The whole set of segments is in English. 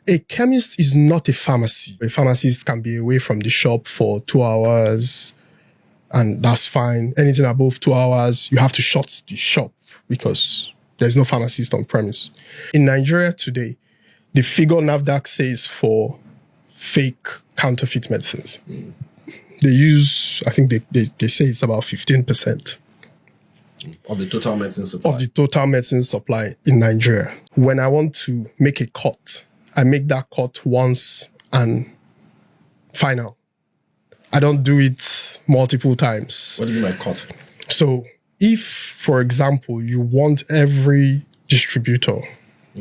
A chemist is not a pharmacy. A pharmacist can be away from the shop for 2 hours, and that's fine. Anything above 2 hours, you have to shut the shop because there's no pharmacist on premise. In Nigeria today, the figure NAFDAC says for fake counterfeit medicines, they use, I think they say it's about 15%. Of the total medicine supply? Of the total medicine supply in Nigeria. When I want to make a cut, I make that cut once and final. I don't do it multiple times. What do you mean by cut? So if, for example, you want every distributor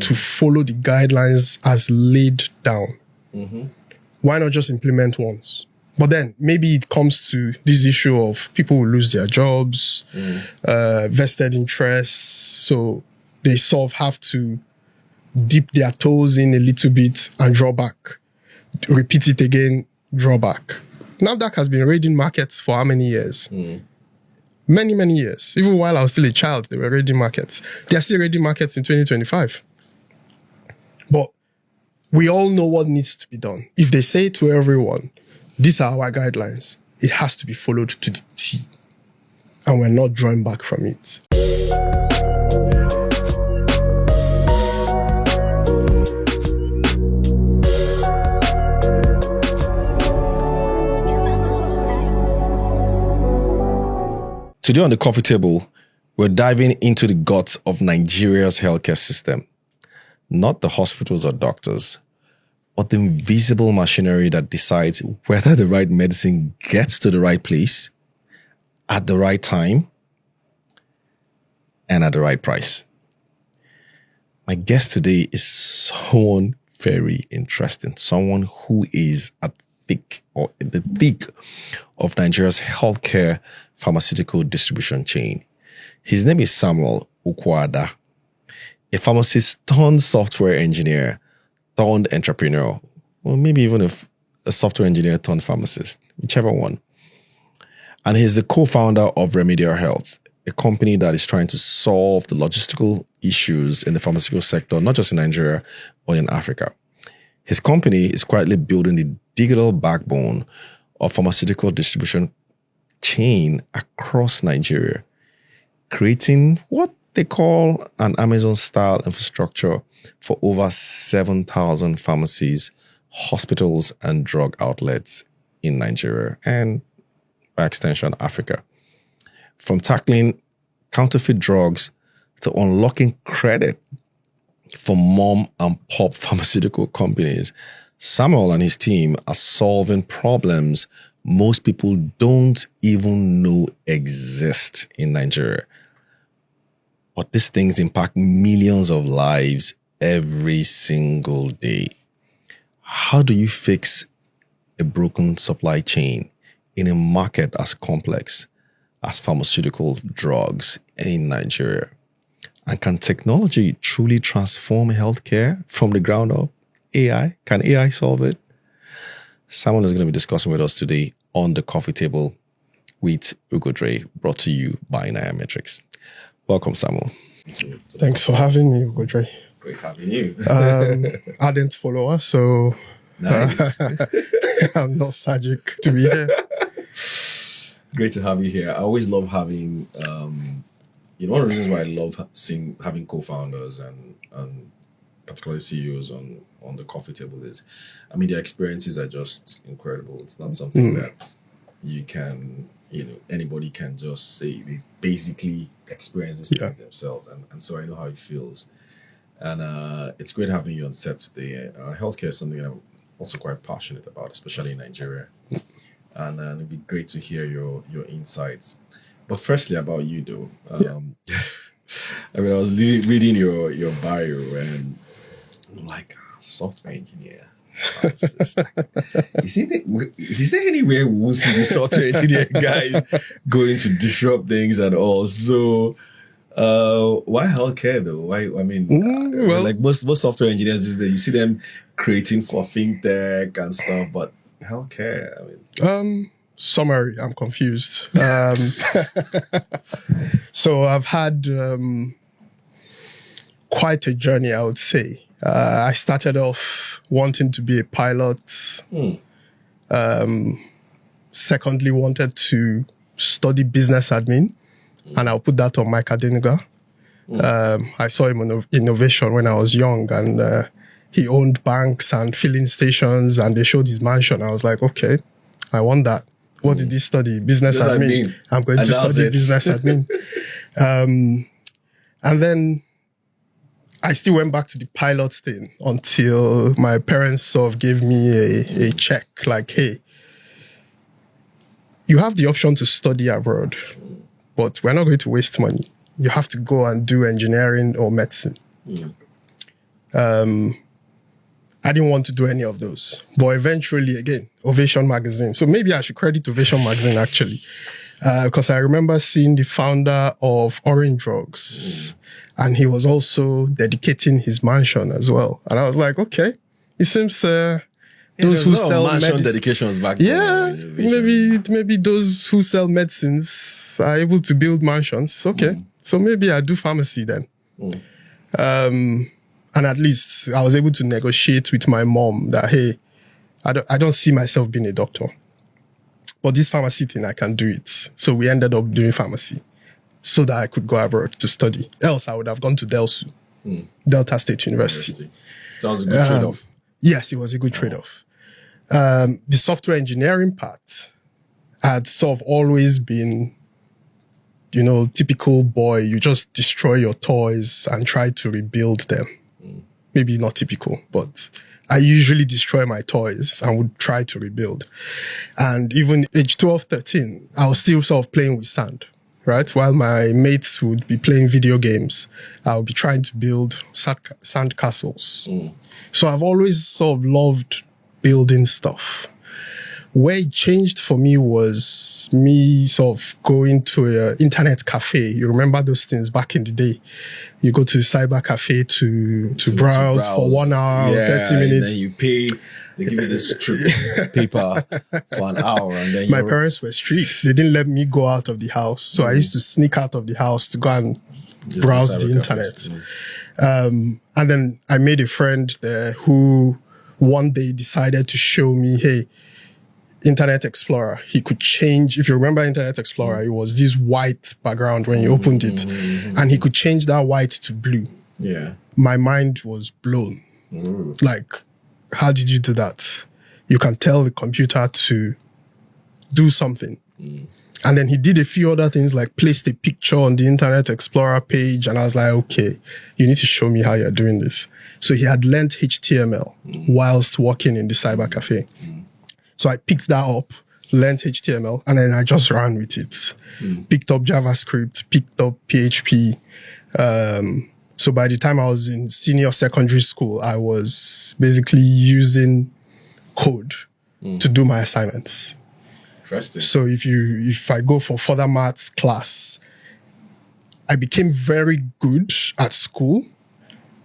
to follow the guidelines as laid down, why not just implement once? But then maybe it comes to this issue of people will lose their jobs, vested interests. So they sort of have to dip their toes in a little bit and draw back. Repeat it again, draw back. NAFDAC has been raiding markets for how many years? Many, many years. Even while I was still a child, they were raiding markets. They are still raiding markets in 2025. But we all know what needs to be done. If they say to everyone, these are our guidelines, it has to be followed to the T. And we're not drawing back from it. Today on the coffee table, we're diving into the guts of Nigeria's healthcare system. Not the hospitals or doctors, but the invisible machinery that decides whether the right medicine gets to the right place, at the right time, and at the right price. My guest today is someone very interesting, someone who is at the thick of Nigeria's healthcare pharmaceutical distribution chain. His name is Samuel Okwuada, a pharmacist turned software engineer turned entrepreneur, or maybe even a software engineer turned pharmacist, whichever one. And he's the co-founder of Remedial Health, a company that is trying to solve the logistical issues in the pharmaceutical sector, not just in Nigeria, but in Africa. His company is quietly building the digital backbone of pharmaceutical distribution chain across Nigeria, creating what they call an Amazon-style infrastructure for over 7,000 pharmacies, hospitals, and drug outlets in Nigeria and, by extension, Africa. From tackling counterfeit drugs to unlocking credit for mom and pop pharmaceutical companies, Samuel and his team are solving problems most people don't even know exist in Nigeria. But these things impact millions of lives every single day. How do you fix a broken supply chain in a market as complex as pharmaceutical drugs in Nigeria? And can technology truly transform healthcare from the ground up? AI? Can AI solve it? Samuel is going to be discussing with us today on the coffee table with Ugodre, brought to you by Nairametrics. Welcome, Samuel. Thanks for having me, Ugodre. Great having you. Ardent follower, so Nice. I'm nostalgic to be here. Great to have you here. I always love having, one of the reasons why I love having co-founders and particularly CEOs on the coffee table is, their experiences are just incredible. It's not something that you can, anybody can just say. They basically experience this things themselves. And so I know how it feels. And it's great having you on set today. Healthcare is something that I'm also quite passionate about, especially in Nigeria. And it'd be great to hear your insights. But firstly, about you, though. I was reading your bio, and I'm like, software engineer. Is there anywhere we won't see the software engineer guys going to disrupt things and all? So, why healthcare though? Why? Like most software engineers these days, you see them creating for fintech and stuff, but healthcare. Summary, I'm confused. So I've had quite a journey, I would say. I started off wanting to be a pilot. Secondly, wanted to study business admin, and I'll put that on Mike Adenuga. I saw him on Innovation when I was young, and he owned banks and filling stations, and they showed his mansion. I was like, okay, I want that. What did he study? Business admin. I'm going to study business admin. And then I still went back to the pilot thing until my parents sort of gave me a check like, hey, you have the option to study abroad, but we're not going to waste money. You have to go and do engineering or medicine. I didn't want to do any of those. But eventually, again, Ovation Magazine. So maybe I should credit Ovation Magazine, actually. Because I remember seeing the founder of Orange Drugs. And he was also dedicating his mansion as well. And I was like, okay, it seems those who sell mansion dedications back then. Maybe those who sell medicines are able to build mansions. Okay, so maybe I do pharmacy then. And at least I was able to negotiate with my mom that, hey, I don't see myself being a doctor, but this pharmacy thing, I can do it. So we ended up doing pharmacy so that I could go abroad to study. Else I would have gone to DELSU, Delta State University. So that was a good trade-off. Yes, it was a good trade-off. The software engineering part had sort of always been, typical boy. You just destroy your toys and try to rebuild them. Maybe not typical, but I usually destroy my toys and would try to rebuild. And even age 12, 13, I was still sort of playing with sand, right? While my mates would be playing video games, I would be trying to build sand castles. So I've always sort of loved building stuff. Where it changed for me was me sort of going to an internet cafe. You remember those things back in the day? You go to the cyber cafe to browse for 1 hour, 30 minutes. And then you pay, they give you this strip of paper for an hour. And then my parents were strict. They didn't let me go out of the house. So I used to sneak out of the house to go and browse the internet. And then I made a friend there who one day decided to show me, hey, Internet Explorer. He could change, if you remember Internet Explorer, it was this white background when you opened it, and he could change that white to blue. Yeah. My mind was blown. Like, how did you do that? You can tell the computer to do something. And then he did a few other things like placed a picture on the Internet Explorer page, and I was like, okay, you need to show me how you're doing this. So he had learnt HTML whilst working in the cyber cafe. So I picked that up, learned HTML, and then I just ran with it. Picked up JavaScript, picked up PHP. So by the time I was in senior secondary school, I was basically using code to do my assignments. Interesting. So if I go for further maths class, I became very good at school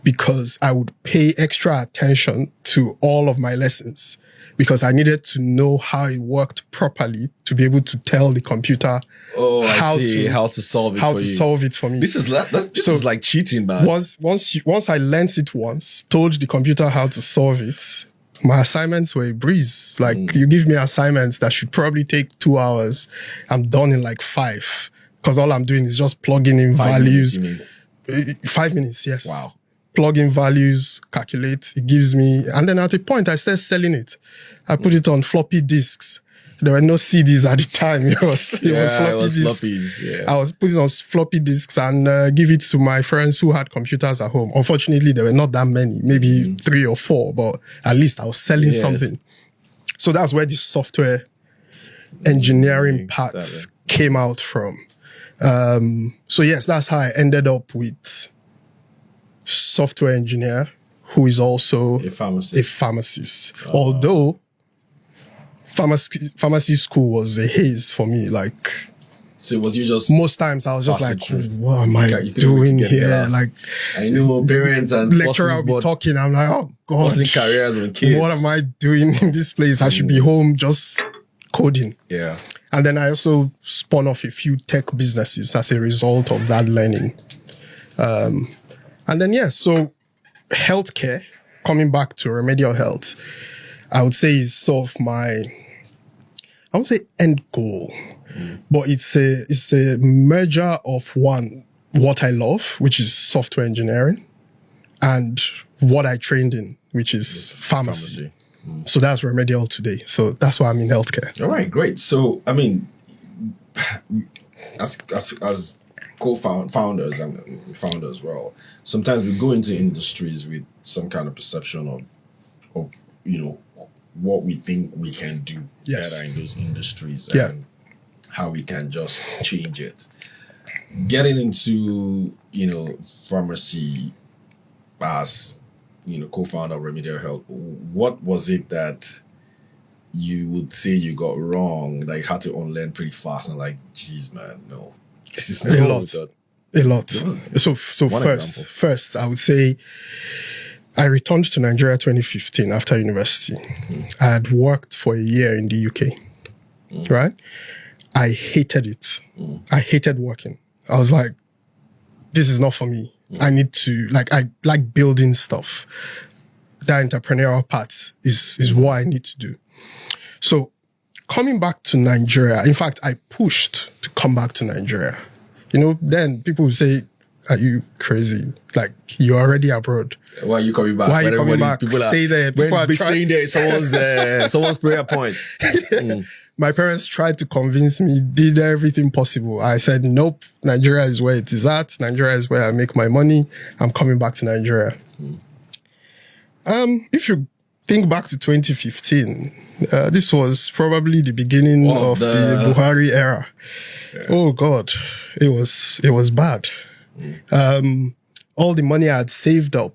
because I would pay extra attention to all of my lessons, because I needed to know how it worked properly to be able to tell the computer how to solve it for me. This is like cheating, man. Once I learned it once, told the computer how to solve it, my assignments were a breeze. Like, you give me assignments that should probably take 2 hours, I'm done in like 5, because all I'm doing is just plugging in values. 5 minutes, yes. Wow. Plug in values, calculate, it gives me, and then at a point I started selling it. I put it on floppy disks. There were no CDs at the time. It was floppy disks. Yeah. I was putting on floppy disks and give it to my friends who had computers at home. Unfortunately, there were not that many, maybe 3 or 4, but at least I was selling something. So that's where the software engineering part came out from. So yes, that's how I ended up with software engineer who is also a pharmacist. Although pharmacy school was a haze for me. Like, so was you just most times I was just like, what am I doing here? Like, I know parents and lecturer will be talking. I'm like, oh God, careers with kids. What am I doing in this place? I should be home just coding. Yeah. And then I also spun off a few tech businesses as a result of that learning. And then, so healthcare coming back to remedial health, I would say is sort of I would say end goal, but it's a merger of what I love, which is software engineering, and what I trained in, which is pharmacy. So that's remedial today. So that's why I'm in healthcare. All right, great. So, I mean, as co-founders and founder as well, sometimes we go into industries with some kind of perception of what we think we can do better in those industries and how we can just change it. Getting into pharmacy as co-founder of Remedial Health, what was it that you would say you got wrong, like had to unlearn pretty fast, and like, geez, man, no, this is a lot. So first, I would say I returned to Nigeria 2015 after university. I had worked for a year in the UK, right? I hated it. I hated working. I was like, this is not for me. I need to, I like building stuff. That entrepreneurial part is what I need to do. So coming back to Nigeria, in fact, I pushed to come back to Nigeria. Then people would say, are you crazy? Like, you're already abroad. Why are you coming back? Why are you coming back? Stay there. People are staying there. Someone's prayer point. My parents tried to convince me, did everything possible. I said, nope, Nigeria is where it is at. Nigeria is where I make my money. I'm coming back to Nigeria. If you think back to 2015, this was probably the beginning of the Buhari era. Yeah. Oh God, it was bad. All the money I had saved up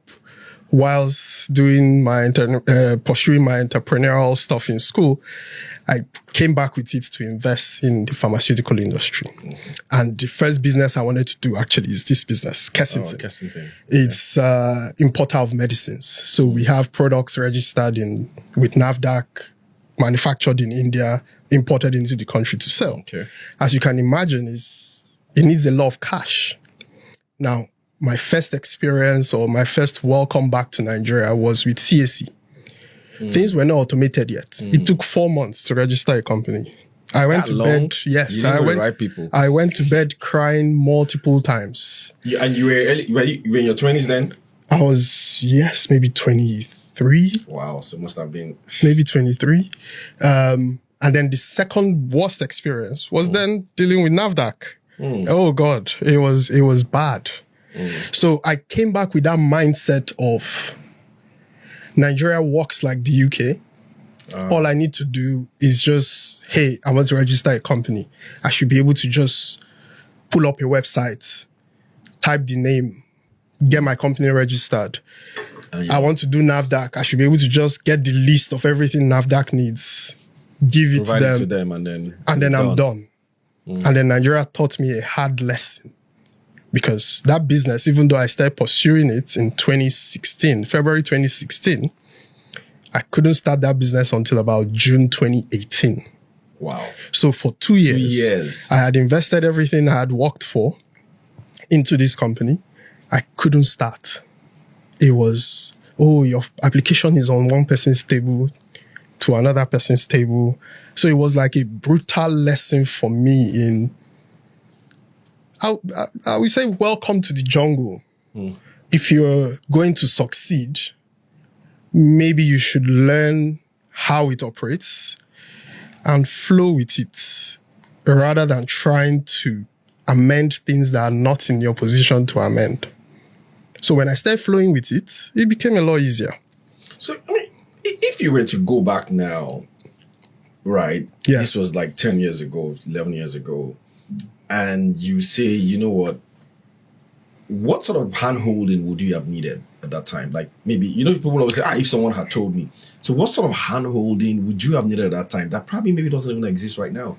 whilst doing pursuing my entrepreneurial stuff in school, I came back with it to invest in the pharmaceutical industry. And the first business I wanted to do actually is this business, Kensington. It's importer of medicines. So we have products registered with NAFDAC, manufactured in India, imported into the country to sell. Okay. As you can imagine, it needs a lot of cash. Now, my first experience or my first welcome back to Nigeria was with CAC. Things were not automated yet. It took 4 months to register a company. I went to bed. Yes, I went to bed crying multiple times. And you were in your 20s then? I was, maybe 23. Wow, so it must have been maybe 23. And then the second worst experience was then dealing with NAFDAC. Oh God, it was bad. So I came back with that mindset of Nigeria works like the UK. All I need to do is just, hey, I want to register a company. I should be able to just pull up a website, type the name, get my company registered. I want to do NAFDAC. I should be able to just get the list of everything NAFDAC needs, give it to them, and then I'm done. And then Nigeria taught me a hard lesson. Because that business, even though I started pursuing it in February 2016, I couldn't start that business until about June 2018. Wow. So for 2 years, I had invested everything I had worked for into this company. I couldn't start. It was, your application is on one person's table to another person's table. So it was like a brutal lesson for me in, I would say, welcome to the jungle. If you're going to succeed, maybe you should learn how it operates and flow with it rather than trying to amend things that are not in your position to amend. So when I started flowing with it, it became a lot easier. So, I mean, if you were to go back now, right? Yeah. This was like 10 years ago, 11 years ago. And you say, you know what sort of hand-holding would you have needed at that time? Like maybe, people always say, if someone had told me. So what sort of hand-holding would you have needed at that time that probably maybe doesn't even exist right now?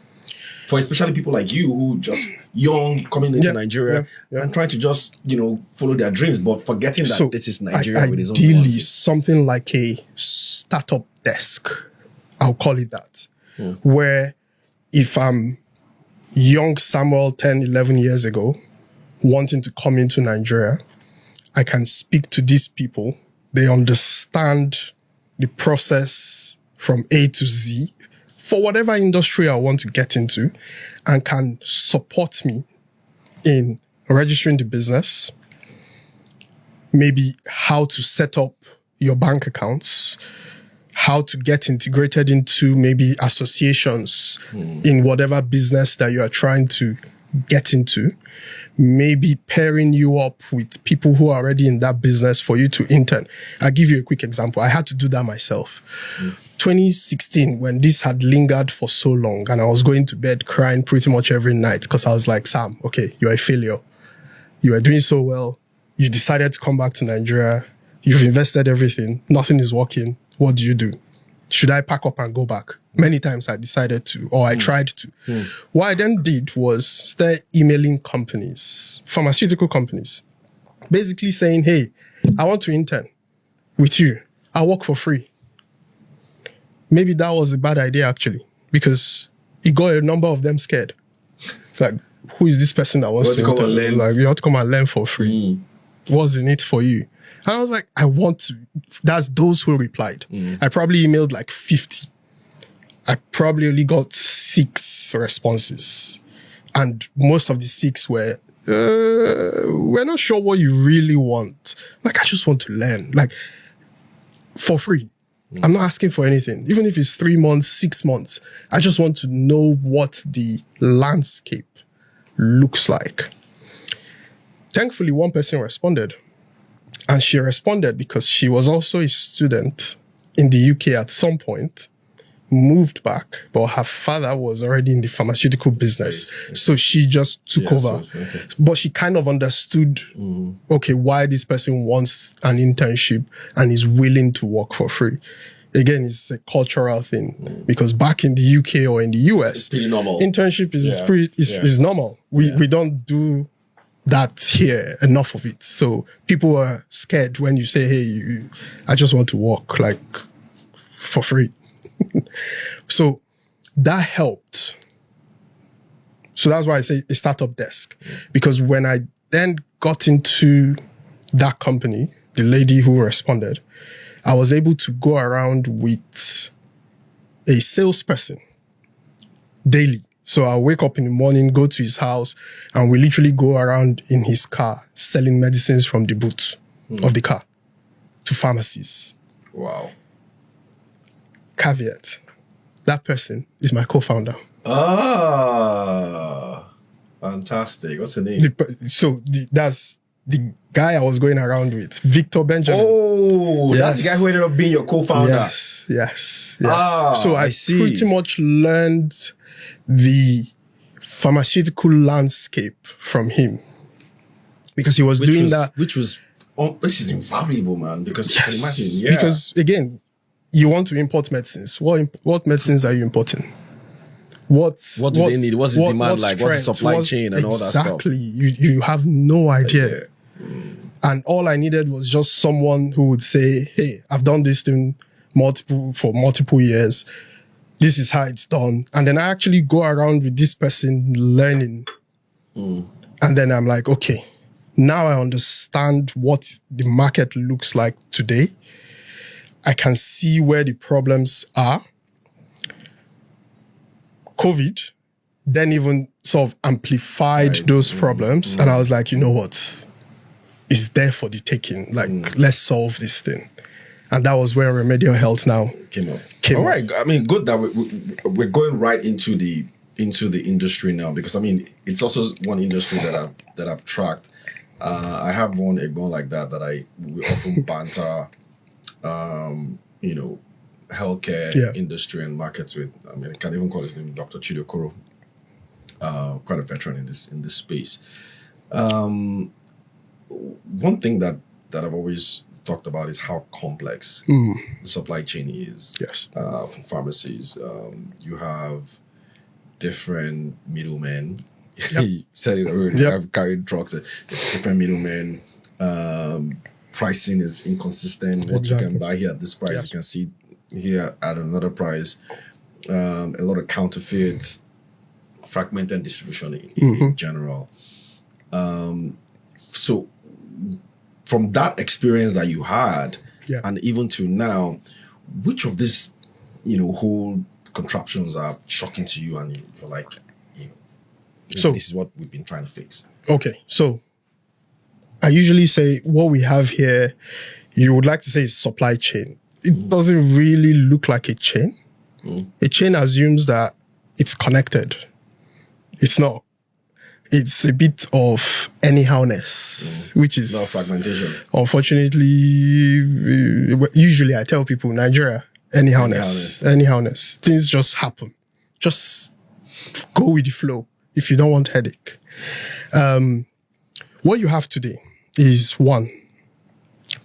For especially people like you who just young, coming into Nigeria and trying to just, follow their dreams, but forgetting that this is Nigeria with its own nuances. Ideally, something like a startup desk, I'll call it that, where if I'm young Samuel 10, 11 years ago, wanting to come into Nigeria, I can speak to these people they understand the process from A to Z for whatever industry I want to get into, and can support me in registering the business, maybe how to set up your bank accounts, how to get integrated into maybe associations in whatever business that you are trying to get into, maybe pairing you up with people who are already in that business for you to intern. I'll give you a quick example. I had to do that myself. 2016, when this had lingered for so long, and I was going to bed crying pretty much every night because I was like, Sam, okay, you're a failure. You are doing so well. You decided to come back to Nigeria. You've invested everything. Nothing is working. What do you do? Should I pack up and go back? Many times I decided to, or I tried to. What I then did was start emailing companies, pharmaceutical companies, basically saying, hey, I want to intern with you. I'll work for free. Maybe that was a bad idea, actually, because it got a number of them scared. It's like, who is this person that wants to intern? Like, you have to come and learn for free. What's in it for you? And I was like, I want to. That's those who replied. I probably emailed like 50. I probably only got 6 responses. And most of the 6 were, we're not sure what you really want. Like, I just want to learn. Like, for free. I'm not asking for anything. Even if it's 3 months, 6 months, I just want to know what the landscape looks like. Thankfully, one person responded. And she responded because she was also a student in the UK at some point, moved back, but her father was already in the pharmaceutical business. So she just took over. But she kind of understood, okay, why this person wants an internship and is willing to work for free. Again, it's a cultural thing because back in the UK or in the US, it's pretty normal. Internship is normal. We don't do that here, enough of it. So people are scared when you say, hey, I just want to work like for free. So that helped. So that's why I say a startup desk. Because when I then got into that company, the lady who responded, I was able to go around with a salesperson daily. So I'll wake up in the morning, go to his house, and we literally go around in his car selling medicines from the boot of the car to pharmacies. Wow. Caveat. That person is my co-founder. Ah, fantastic. What's her name? That's the guy I was going around with, Victor Benjamin. Oh, that's the guy who ended up being your co-founder. Yes. So I pretty much learned the pharmaceutical landscape from him because he was doing that. Which was, this is invaluable, man, because you can imagine, because again, you want to import medicines. What medicines are you importing? What do they need? What's the demand like? What's the supply chain and all that stuff? Exactly. You have no idea. And all I needed was just someone who would say, hey, I've done this thing for multiple years. This is how it's done. And then I actually go around with this person learning. And then I'm like, okay, now I understand what the market looks like today. I can see where the problems are. COVID then even sort of amplified those problems. And I was like, you know what? It's there for the taking. Like, let's solve this thing. And that was where Remedial Health now came up. All right. I mean, good that we're going right into the industry now, because I mean, it's also one industry that I've tracked. I have one like that we often banter, healthcare industry and markets with. I mean, I can't even call his name Dr. Chidokoro. Quite a veteran in this space. One thing that I've always talked about is how complex the supply chain is. Yes. For pharmacies, you have different middlemen. You said it already. I've carried drugs. Different middlemen. Pricing is inconsistent. What you can buy here at this price, you can see here at another price. A lot of counterfeits, fragmented distribution in general. So from that experience that you had, Yeah. And even to now, which of these, whole contraptions are shocking to you and you're like, so this is what we've been trying to fix? Okay. So I usually say what we have here, you would like to say is supply chain. It doesn't really look like a chain. A chain assumes that it's connected. It's not. It's a bit of anyhowness, which is... No fragmentation. Unfortunately, usually I tell people, Nigeria, anyhowness. Things just happen. Just go with the flow if you don't want headache. What you have today is, one,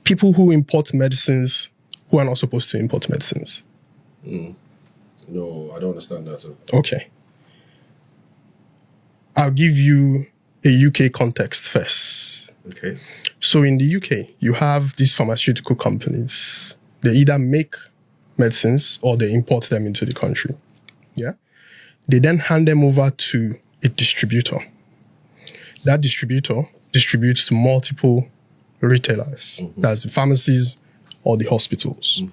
people who import medicines who are not supposed to import medicines. No, I don't understand that. Okay. I'll give you a UK context first. Okay. So in the UK, you have these pharmaceutical companies. They either make medicines or they import them into the country. Yeah. They then hand them over to a distributor. That distributor distributes to multiple retailers. That's the pharmacies or the hospitals.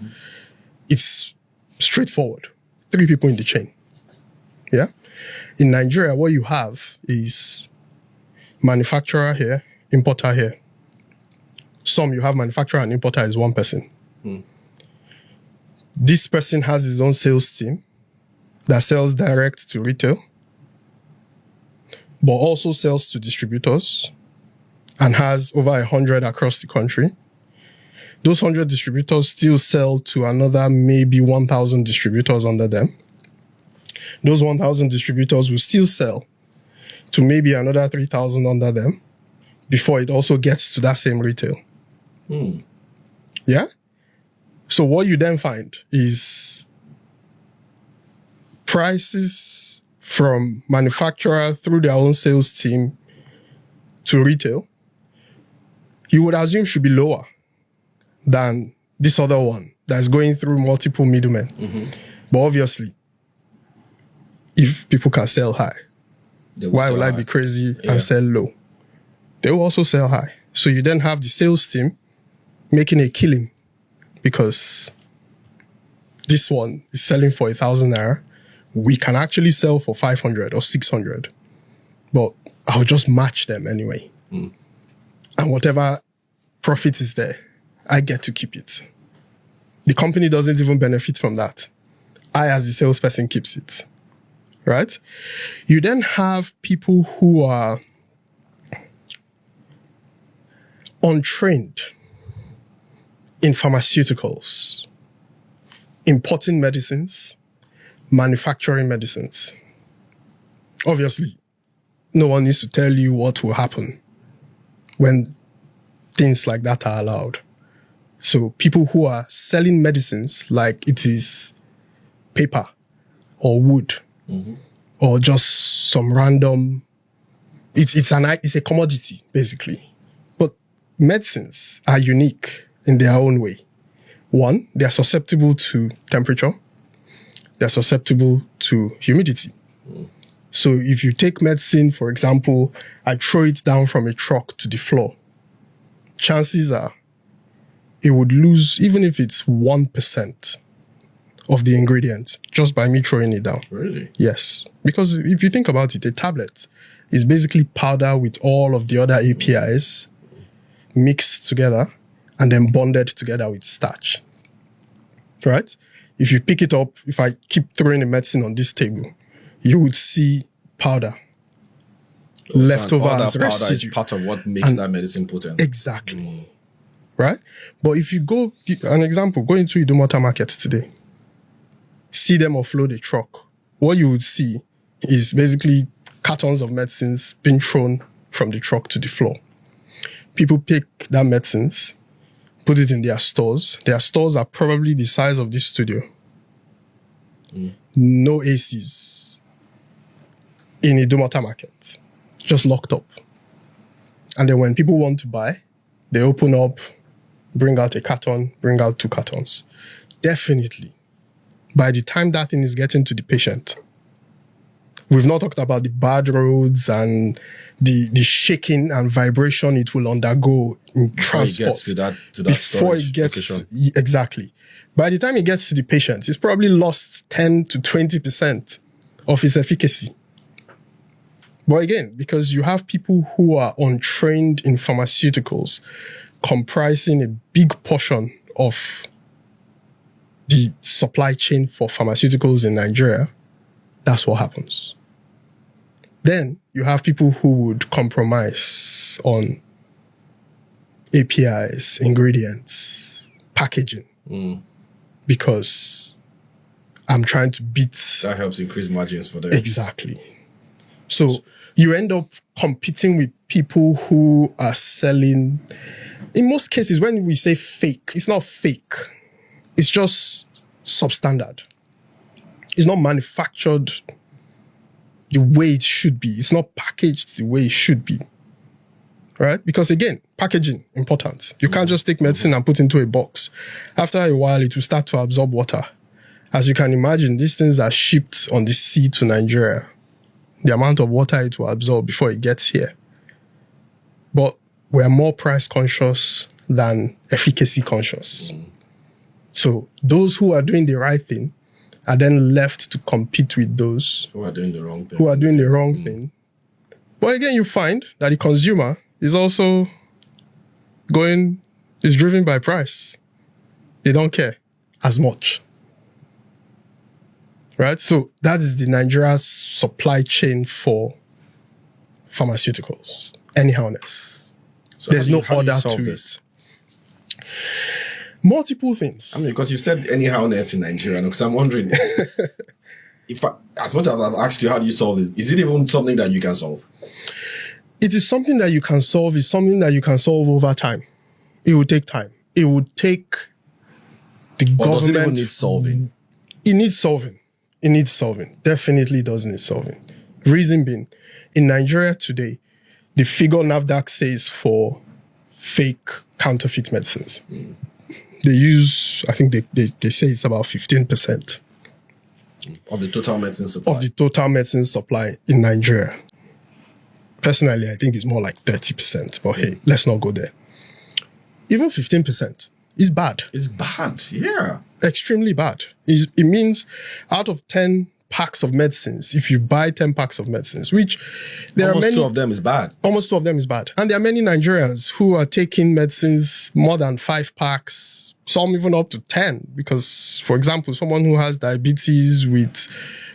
It's straightforward. 3 people in the chain. Yeah. In Nigeria, what you have is manufacturer here, importer here. Some you have manufacturer and importer is one person. This person has his own sales team that sells direct to retail, but also sells to distributors and has over 100 across the country. Those 100 distributors still sell to another maybe 1,000 distributors under them. Those 1,000 distributors will still sell to maybe another 3,000 under them before it also gets to that same retail. Yeah? So what you then find is prices from manufacturer through their own sales team to retail, you would assume should be lower than this other one that's going through multiple middlemen. But obviously, if people can sell high, why will I be crazy and sell low? They will also sell high. So you then have the sales team making a killing because this one is selling for 1,000 naira. We can actually sell for 500 or 600, but I'll just match them anyway. And whatever profit is there, I get to keep it. The company doesn't even benefit from that. I, as the salesperson, keeps it. Right? You then have people who are untrained in pharmaceuticals, importing medicines, manufacturing medicines. Obviously, no one needs to tell you what will happen when things like that are allowed. So people who are selling medicines like it is paper or wood, or just some random, it's a commodity, basically. But medicines are unique in their own way. One, they are susceptible to temperature. They're susceptible to humidity. So if you take medicine, for example, I throw it down from a truck to the floor, chances are it would lose, even if it's 1% of the ingredient, just by me throwing it down. Really? Yes. Because if you think about it, a tablet is basically powder with all of the other APIs mixed together and then bonded together with starch. Right? If you pick it up, if I keep throwing the medicine on this table, you would see powder left over as powder residue. is part of what makes that medicine potent. Exactly. Right? But if you go, an example, go into Idumota Market today, see them offload a truck, what you would see is basically cartons of medicines being thrown from the truck to the floor. People pick that medicines, put it in their stores. Their stores are probably the size of this studio. No ACs in Idumota Market, just locked up. And then when people want to buy, they open up, bring out a carton, bring out 2 cartons. Definitely, by the time that thing is getting to the patient, We've not talked about the bad roads and the shaking and vibration it will undergo in transport. Before it gets to that exactly. By the time it gets to the patient, it's probably lost 10 to 20% of its efficacy. But again, because you have people who are untrained in pharmaceuticals comprising a big portion of the supply chain for pharmaceuticals in Nigeria, that's what happens. Then you have people who would compromise on APIs, ingredients, packaging, because I'm trying to beat. That helps increase margins for them. Exactly. So you end up competing with people who are selling. In most cases, when we say fake, it's not fake. It's just substandard. It's not manufactured the way it should be. It's not packaged the way it should be. Right? Because again, packaging, important. You can't just take medicine and put into a box. After a while, it will start to absorb water. As you can imagine, these things are shipped on the sea to Nigeria. The amount of water it will absorb before it gets here. But we're more price conscious than efficacy conscious. So those who are doing the right thing are then left to compete with those who are doing the wrong thing. But again, you find that the consumer is also is driven by price. They don't care as much. Right? So that is the Nigeria's supply chain for pharmaceuticals. Anyhowness. So there's no order to it. Multiple things. I mean, because you said anyhowness in Nigeria, because I'm wondering, as much as I've asked you, how do you solve it? Is it even something that you can solve? It is something that you can solve. It's something that you can solve over time. It will take time. It would take the government. Does it even need solving? It needs solving. It needs solving. Definitely does need solving. Reason being, in Nigeria today, the figure NAFDAC says for fake counterfeit medicines. They use, I think they say it's about 15% of the total medicine supply. Of the total medicine supply in Nigeria. Personally, I think it's more like 30%. But hey, let's not go there. Even 15% is bad. It's bad, yeah. Extremely bad. It means out of 10 packs of medicines, if you buy 10 packs of medicines, which there are many. Almost 2 of them is bad. Almost 2 of them is bad. And there are many Nigerians who are taking medicines more than 5 packs, some even up to 10. Because, for example, someone who has diabetes with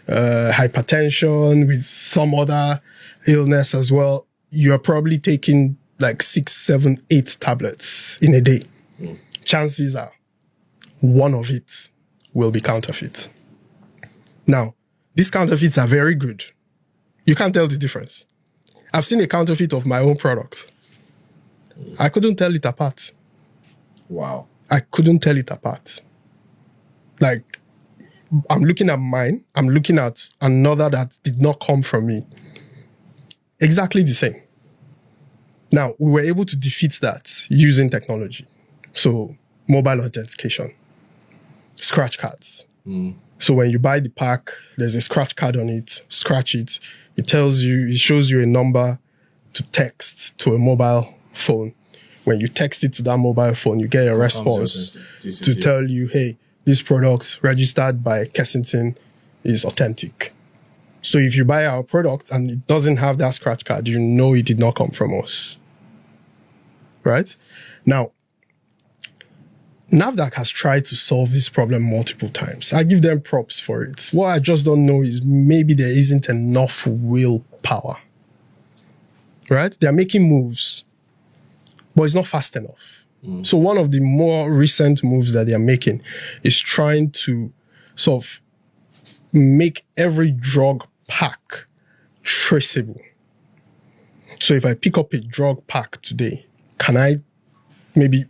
hypertension, with some other illness as well, you are probably taking like 6, 7, 8 tablets in a day. Chances are one of it will be counterfeit. Now, these counterfeits are very good. You can't tell the difference. I've seen a counterfeit of my own product. I couldn't tell it apart. Wow. I couldn't tell it apart. Like, I'm looking at mine. I'm looking at another that did not come from me. Exactly the same. Now, we were able to defeat that using technology. So, mobile authentication, scratch cards. So when you buy the pack, there's a scratch card on it, scratch it. It shows you a number to text to a mobile phone. When you text it to that mobile phone, you get a response to tell you, hey, this product registered by Kensington is authentic. So if you buy our product and it doesn't have that scratch card, you know it did not come from us. Right? Now, NAFDAC has tried to solve this problem multiple times. I give them props for it. What I just don't know is maybe there isn't enough willpower. Right? They're making moves, but it's not fast enough. So one of the more recent moves that they're making is trying to sort of make every drug pack traceable. So if I pick up a drug pack today, can I maybe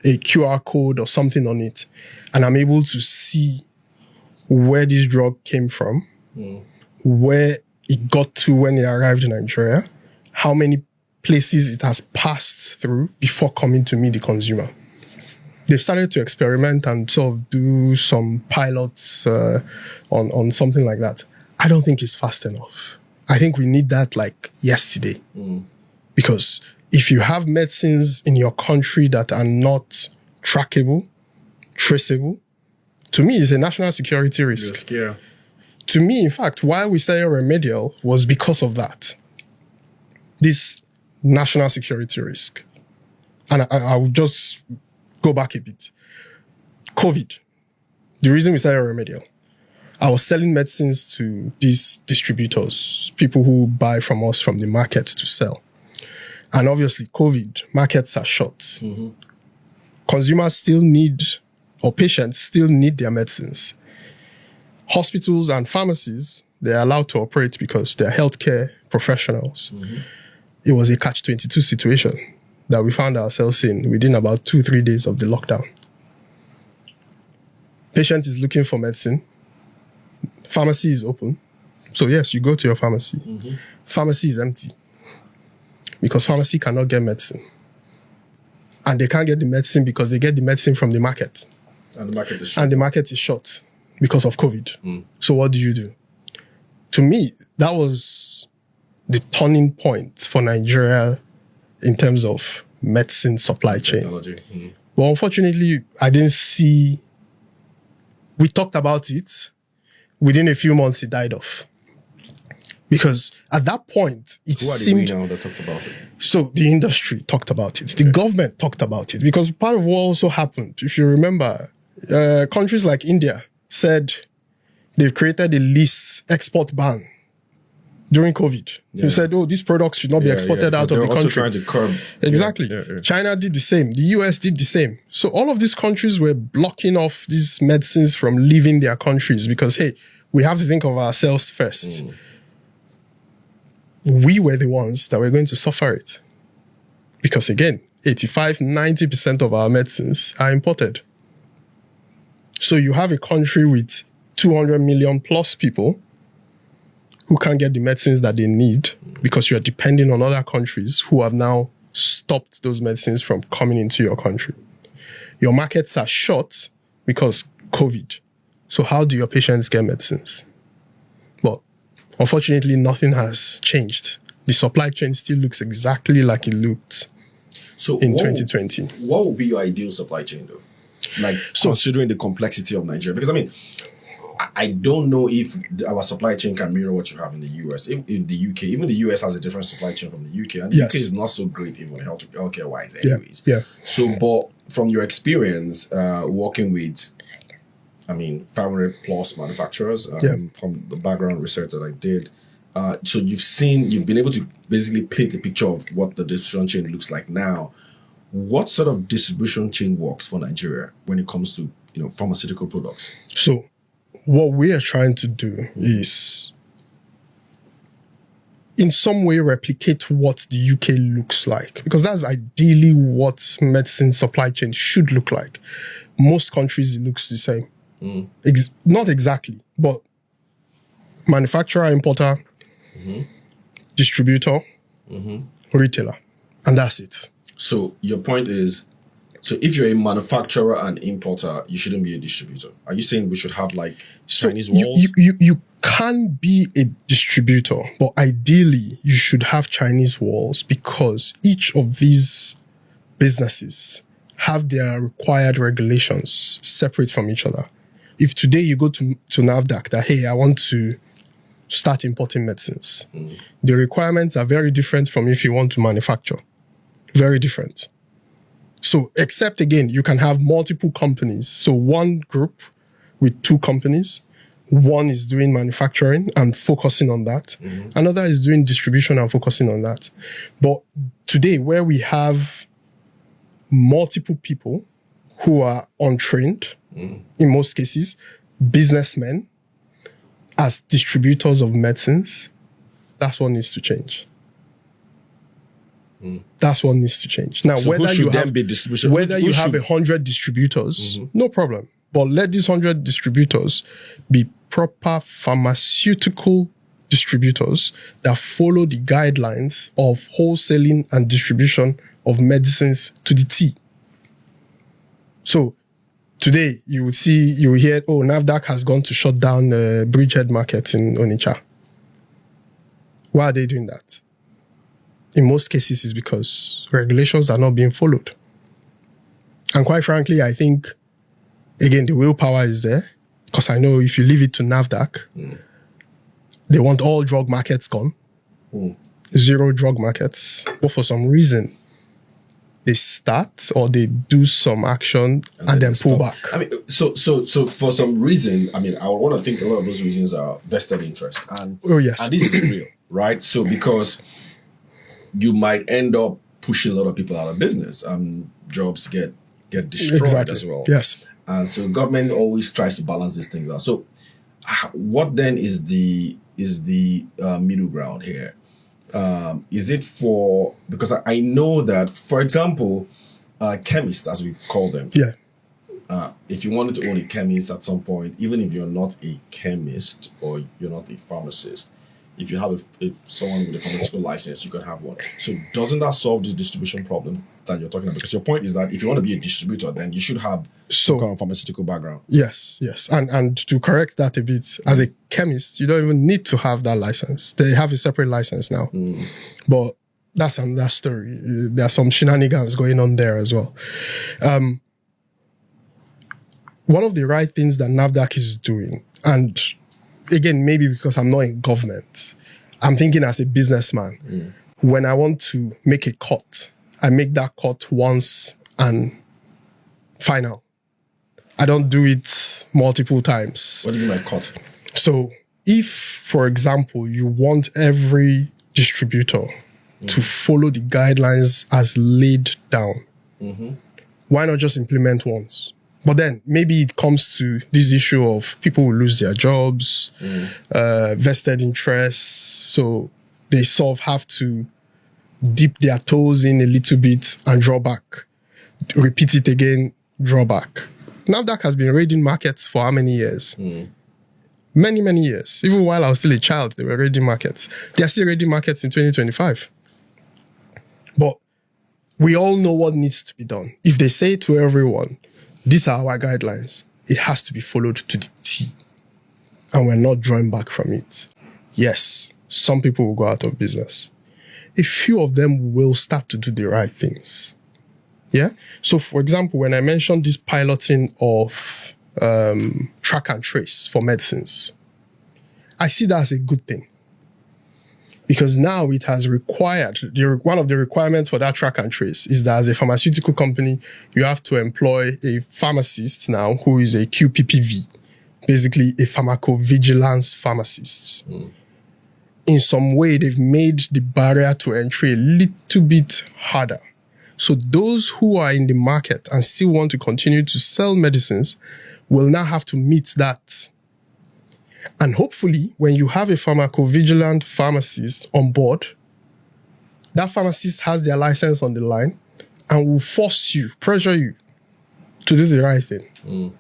a QR code or something on it, and I'm able to see where this drug came from, where it got to when it arrived in Nigeria, how many places it has passed through before coming to me, the consumer. They've started to experiment and sort of do some pilots on something like that. I don't think it's fast enough. I think we need that like yesterday. Because if you have medicines in your country that are not trackable, traceable, to me, it's a national security risk. Yeah. To me, in fact, why we started remedial was because of that. This national security risk. And I will just go back a bit. COVID. The reason we started remedial. I was selling medicines to these distributors, people who buy from us from the market to sell. And obviously, COVID, markets are shut. Consumers still need, or patients still need their medicines. Hospitals and pharmacies, they're allowed to operate because they're healthcare professionals. It was a catch-22 situation that we found ourselves in within about 2-3 days of the lockdown. Patient is looking for medicine. Pharmacy is open. So yes, you go to your pharmacy. Pharmacy is empty because pharmacy cannot get medicine. And they can't get the medicine because they get the medicine from the market. And the market is shut. And the market is shut because of COVID. So what do you do? To me, that was the turning point for Nigeria in terms of medicine supply chain. Technology. But unfortunately, I didn't see... We talked about it. Within a few months, it died off. Because at that point, it seemed... Who are the we now that talked about it? So the industry talked about it. The government talked about it. Because part of what also happened, if you remember, countries like India said they've created a least export ban during COVID. You said, oh, these products should not be exported out of the country. They're also trying to curb. Exactly. China did the same. The US did the same. So all of these countries were blocking off these medicines from leaving their countries because, hey, we have to think of ourselves first. We were the ones that were going to suffer it. Because again, 85-90% of our medicines are imported. So you have a country with 200 million plus people who can't get the medicines that they need because you're depending on other countries who have now stopped those medicines from coming into your country. Your markets are shut because COVID. So how do your patients get medicines? Well, unfortunately, nothing has changed. The supply chain still looks exactly like it looked in 2020. What would be your ideal supply chain, though? Like, considering the complexity of Nigeria? Because, I mean, I don't know if our supply chain can mirror what you have in the US. In the UK, even the US has a different supply chain from the UK. And the UK is not so great even healthcare-wise anyways. So, but from your experience working with, I mean, 500 plus manufacturers from the background research that I did, so you've been able to basically paint a picture of what the distribution chain looks like now. What sort of distribution chain works for Nigeria when it comes to, pharmaceutical products? So what we are trying to do is in some way replicate what the UK looks like, because that's ideally what medicine supply chain should look like. Most countries, it looks the same. Not exactly, but manufacturer, importer, distributor, retailer, and that's it. So your point is, so if you're a manufacturer and importer, you shouldn't be a distributor. Are you saying we should have like Chinese walls? You can be a distributor, but ideally you should have Chinese walls because each of these businesses have their required regulations separate from each other. If today you go to NAFDAC that, hey, I want to start importing medicines, the requirements are very different from if you want to manufacture. Very different. So, except again, you can have multiple companies. So one group with two companies, one is doing manufacturing and focusing on that. Another is doing distribution and focusing on that. But today, where we have multiple people who are untrained, in most cases, businessmen, as distributors of medicines, that's what needs to change. That's what needs to change. Now, so whether you have, whether you have 100 distributors, no problem. But let these 100 distributors be proper pharmaceutical distributors that follow the guidelines of wholesaling and distribution of medicines to the T. So Today, you will hear, oh, NAFDAC has gone to shut down the Bridgehead Market in Onitsha. Why are they doing that? In most cases, it's because regulations are not being followed. And quite frankly, I think, again, the willpower is there. Because I know if you leave it to NAFDAC, they want all drug markets gone. Zero drug markets. But for some reason, they start or they do some action and then pull back. I mean, so for some reason, I mean, I want to think a lot of those reasons are vested interest. And, yes. And this is real, right? So because you might end up pushing a lot of people out of business and jobs get destroyed as well. Yes. And so government always tries to balance these things out. So what then is the middle ground here? Is it for, because I know that, for example, chemists, as we call them. Yeah. If you wanted to own a chemist at some point, even if you're not a chemist or you're not a pharmacist, if you have someone with a pharmaceutical license, you can have one. So doesn't that solve this distribution problem that you're talking about? Because your point is that if you want to be a distributor, then you should have some kind of pharmaceutical background. Yes. And to correct that a bit, as a chemist, you don't even need to have that license. They have a separate license now. But that's another story. There are some shenanigans going on there as well. One of the right things that NAFDAC is doing, and again, maybe because I'm not in government, I'm thinking as a businessman. When I want to make a cut, I make that cut once and final. I don't do it multiple times. What do you mean by cut? So if, for example, you want every distributor to follow the guidelines as laid down, why not just implement once? But then maybe it comes to this issue of people will lose their jobs, vested interests. So they sort of have to dip their toes in a little bit and draw back. Repeat it again, draw back. NAFDAC has been raiding markets for how many years? Many, many years. Even while I was still a child, they were raiding markets. They are still raiding markets in 2025. But we all know what needs to be done. If they say to everyone, these are our guidelines, it has to be followed to the T. And we're not drawing back from it. Yes, some people will go out of business. A few of them will start to do the right things. Yeah? So, for example, when I mentioned this piloting of track and trace for medicines, I see that as a good thing. Because now it has required, one of the requirements for that track and trace is that as a pharmaceutical company, you have to employ a pharmacist now who is a QPPV, basically a pharmacovigilance pharmacist. In some way, they've made the barrier to entry a little bit harder. So those who are in the market and still want to continue to sell medicines will now have to meet that. And hopefully, when you have a pharmacovigilant pharmacist on board, that pharmacist has their license on the line and will pressure you to do the right thing.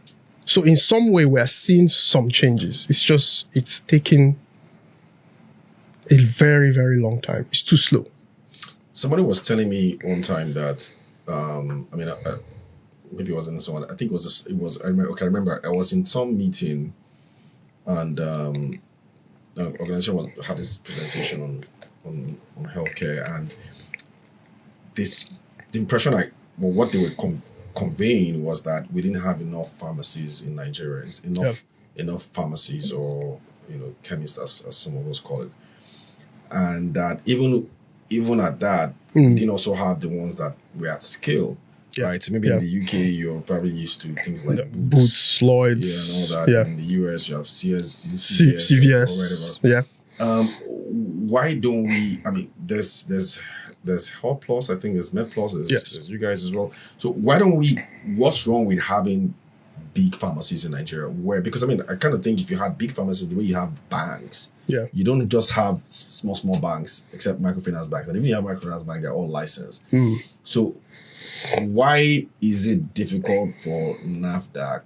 So in some way, we're seeing some changes. It's taking a very, very long time. It's too slow. Somebody was telling me one time that, maybe it wasn't someone, I think I remember I was in some meeting and the organization had this presentation on healthcare, and the impression what they were conveying was that we didn't have enough pharmacies in Nigeria, enough pharmacies or chemists as some of us call it, and that even at that, we didn't also have the ones that were at scale. Right, so maybe in the UK you're probably used to things like Boots, Lloyds, and all that. Yeah. In the US you have CVS, or whatever. Why don't we? I mean, there's Health Plus, I think there's Med Plus, there's you guys as well. So why don't we? What's wrong with having big pharmacies in Nigeria? Because I kind of think if you had big pharmacies the way you have banks, you don't just have small banks except microfinance banks, and even if you have microfinance banks, they're all licensed. So why is it difficult for NAFDAC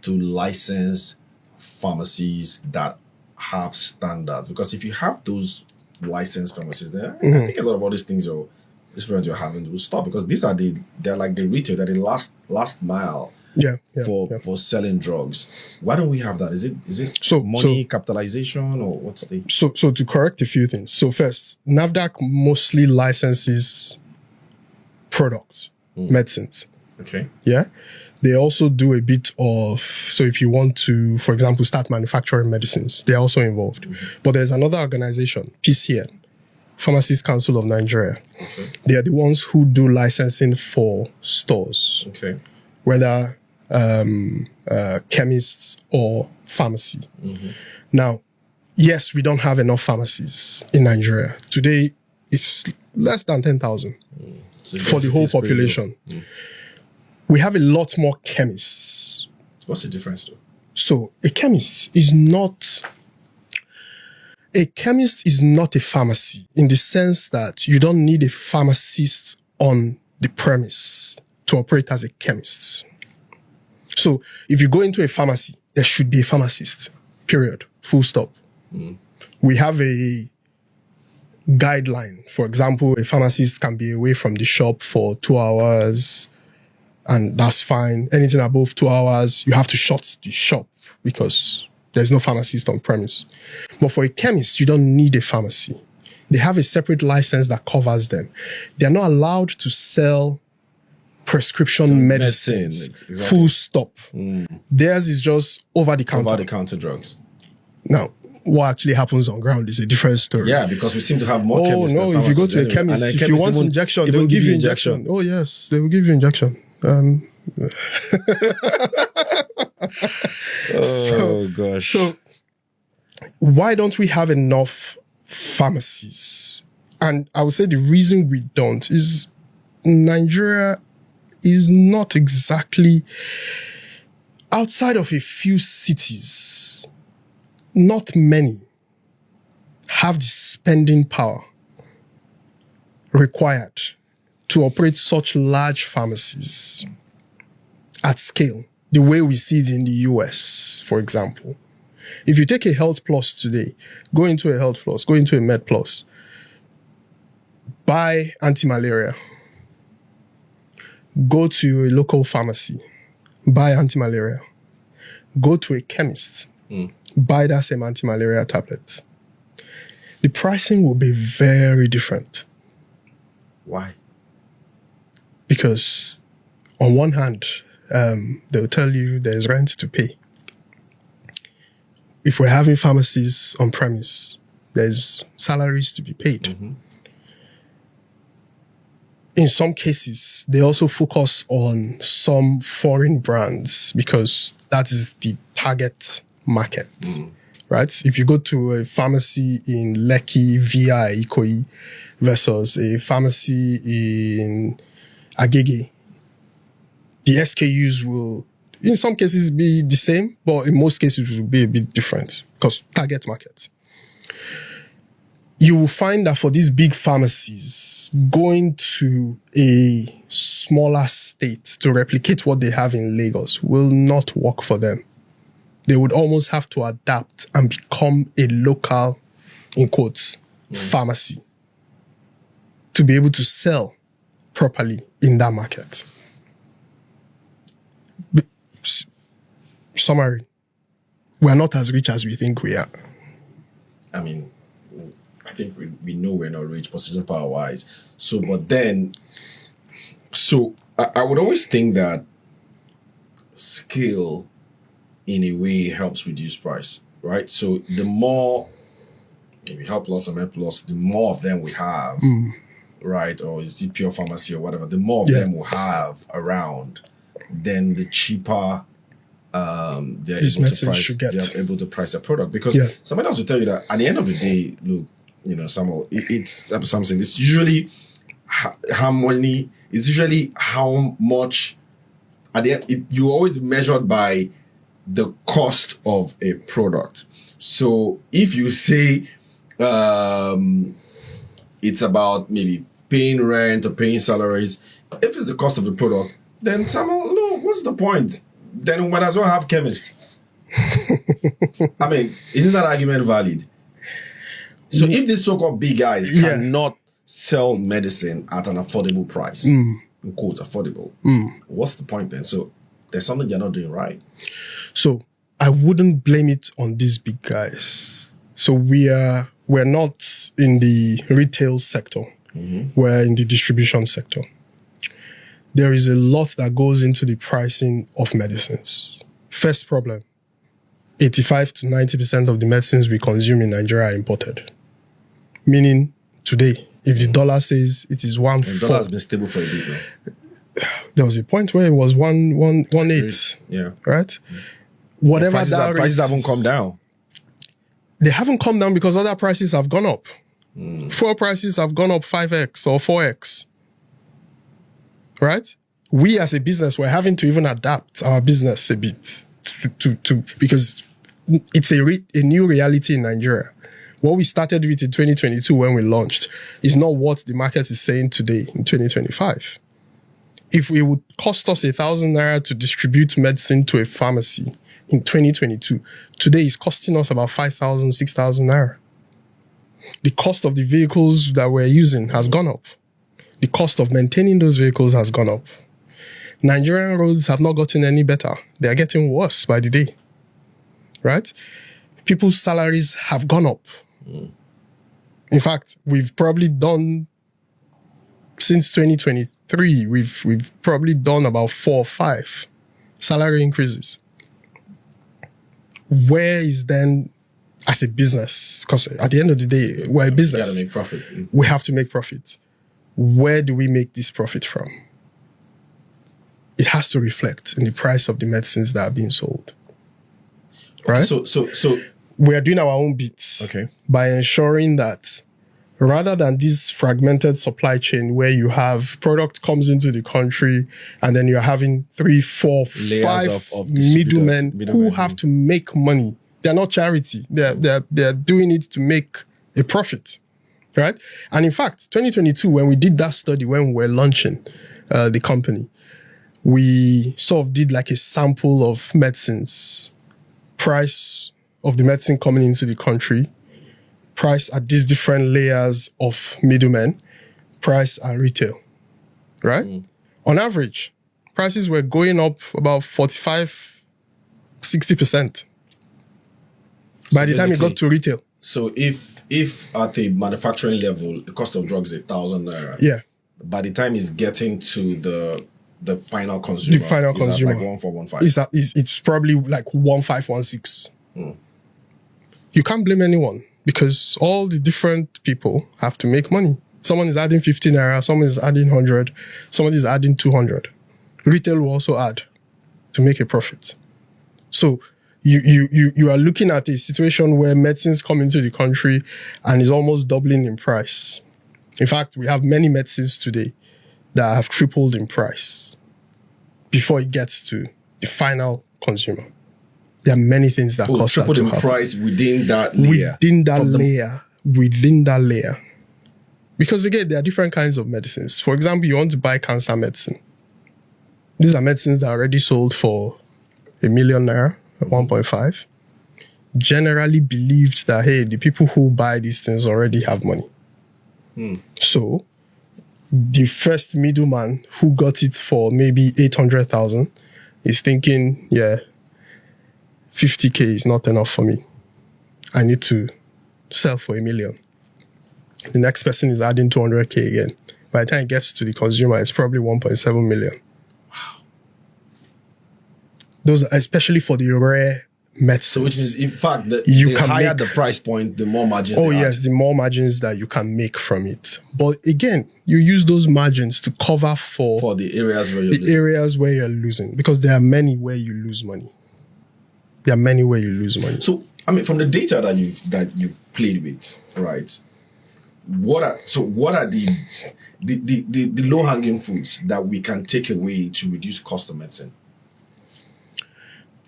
to license pharmacies that have standards? Because if you have those licensed pharmacies, then I think a lot of all these things you're having will stop, because they're like the retail, they're the last mile for selling drugs. Why don't we have that? Is it capitalization, or what's the... So to correct a few things. So first, NAFDAC mostly licenses products, medicines. Okay. Yeah. They also do a bit of, so if you want to, for example, start manufacturing medicines, they're also involved. But there's another organization, PCN, Pharmacists Council of Nigeria. Okay. They are the ones who do licensing for stores. Okay. Whether chemists or pharmacy. Now, yes, we don't have enough pharmacies in Nigeria. Today, it's less than 10,000 for the whole population. We have a lot more chemists. What's the difference, though? So a chemist is not a pharmacy in the sense that you don't need a pharmacist on the premise to operate as a chemist. So if you go into a pharmacy, there should be a pharmacist, period, full stop. We have a guideline. For example, a pharmacist can be away from the shop for 2 hours, and that's fine. Anything above 2 hours, you have to shut the shop because there's no pharmacist on premise. But for a chemist, you don't need a pharmacy. They have a separate license that covers them. They're not allowed to sell prescription medicines. Exactly. Full stop. Theirs is just over-the-counter. Over-the-counter drugs. Now, what actually happens on ground is a different story. Yeah, because we seem to have more chemists than if you go to a chemist, if you want injection, they will give you injection. Oh, yes, they will give you injection. Gosh. So why don't we have enough pharmacies? And I would say the reason we don't is Nigeria is not exactly, outside of a few cities, not many have the spending power required to operate such large pharmacies at scale, the way we see it in the US, for example. If you take a Health Plus today, go into a Health Plus, go into a Med Plus, buy anti-malaria, go to a local pharmacy, buy anti-malaria, go to a chemist, buy that same anti-malaria tablet. The pricing will be very different. Why? Because on one hand, they'll tell you there's rent to pay. If we're having pharmacies on premise, there's salaries to be paid. In some cases, they also focus on some foreign brands because that is the target market, right? If you go to a pharmacy in Lekki, VI, Ikoyi, versus a pharmacy in Agege, the SKUs will, in some cases, be the same, but in most cases, will be a bit different because target market. You will find that for these big pharmacies, going to a smaller state to replicate what they have in Lagos will not work for them. They would almost have to adapt and become a local, in quotes, pharmacy to be able to sell properly in that market. Summary, we're not as rich as we think we are. I mean, I think we know we're not rich, position power wise. So, but then, I would always think that scale in a way helps reduce price, right? So the more maybe Help Plus or Med Plus, the more of them we have, right? Or is it Pure Pharmacy or whatever, the more of them we'll have around, then the cheaper these medicines should get. They're able to price their product. Because somebody else will tell you that at the end of the day, look, Samuel, it's something. It's usually how many. It's usually how much. At the end, you always measured by the cost of a product. So if you say it's about maybe paying rent or paying salaries, if it's the cost of the product, then Samuel, no, what's the point? Then we might as well have chemists. I mean, isn't that argument valid? So if these so-called big guys cannot sell medicine at an affordable price, in quotes, affordable, what's the point then? So there's something you're not doing right. So I wouldn't blame it on these big guys. So we're not in the retail sector. We're in the distribution sector. There is a lot that goes into the pricing of medicines. First problem, 85 to 90% of the medicines we consume in Nigeria are imported. Meaning today, if the dollar says it is 1.4, the dollar has been stable for a bit now. There was a point where it was 1.18. Yeah. Right? Whatever prices haven't come down. They haven't come down because other prices have gone up. Fuel prices have gone up 5x or 4x. Right? We as a business, we're having to even adapt our business a bit to because it's a new reality in Nigeria. What we started with in 2022 when we launched is not what the market is saying today in 2025. If it would cost us 1,000 naira to distribute medicine to a pharmacy in 2022, today it's costing us about 5,000, 6,000 naira. The cost of the vehicles that we're using has gone up. The cost of maintaining those vehicles has gone up. Nigerian roads have not gotten any better. They are getting worse by the day. Right? People's salaries have gone up. In fact, we've probably done, since 2023, we've probably done about 4 or 5 salary increases. Where is then, as a business, because at the end of the day, we're a business. You gotta make profit. We have to make profit. Where do we make this profit from? It has to reflect in the price of the medicines that are being sold. Right? So we are doing our own bit by ensuring that rather than this fragmented supply chain where you have product comes into the country and then you're having 3, 4, layers 5 of middlemen who have to make money. They're not charity. They're doing it to make a profit. Right? And in fact, 2022, when we did that study, when we were launching the company, we sort of did like a sample of medicines, price of the medicine coming into the country, price at these different layers of middlemen, price at retail, right? On average, prices were going up about 45, 60% by the time it got to retail. So if at a manufacturing level, the cost of drugs is 1,000 naira, yeah, by the time it's getting to the final consumer, like 1,415. It's probably like 1,516. You can't blame anyone because all the different people have to make money. Someone is adding 50 naira, someone is adding 100, someone is adding 200. Retail will also add to make a profit. So you are looking at a situation where medicines come into the country and is almost doubling in price. In fact, we have many medicines today that have tripled in price before it gets to the final consumer. There are many things that cost that to tripled in happen. price within that layer. Within that layer. Because again, there are different kinds of medicines. For example, you want to buy cancer medicine. These are medicines that are already sold for 1 million naira, 1.5. Generally believed that, hey, the people who buy these things already have money. So the first middleman who got it for maybe 800,000 is thinking, yeah, 50K is not enough for me. I need to sell for 1 million. The next person is adding 200K again. By the time it gets to the consumer, it's probably 1.7 million. Wow. Those are especially for the rare medicines. So which means, in fact, the higher the price point, the more margins. Oh yes, the more margins that you can make from it. But again, you use those margins to cover for the areas where you're losing. Because there are many where you lose money. So, I mean, from the data that you've played with, right? What are the low hanging fruits that we can take away to reduce cost of medicine?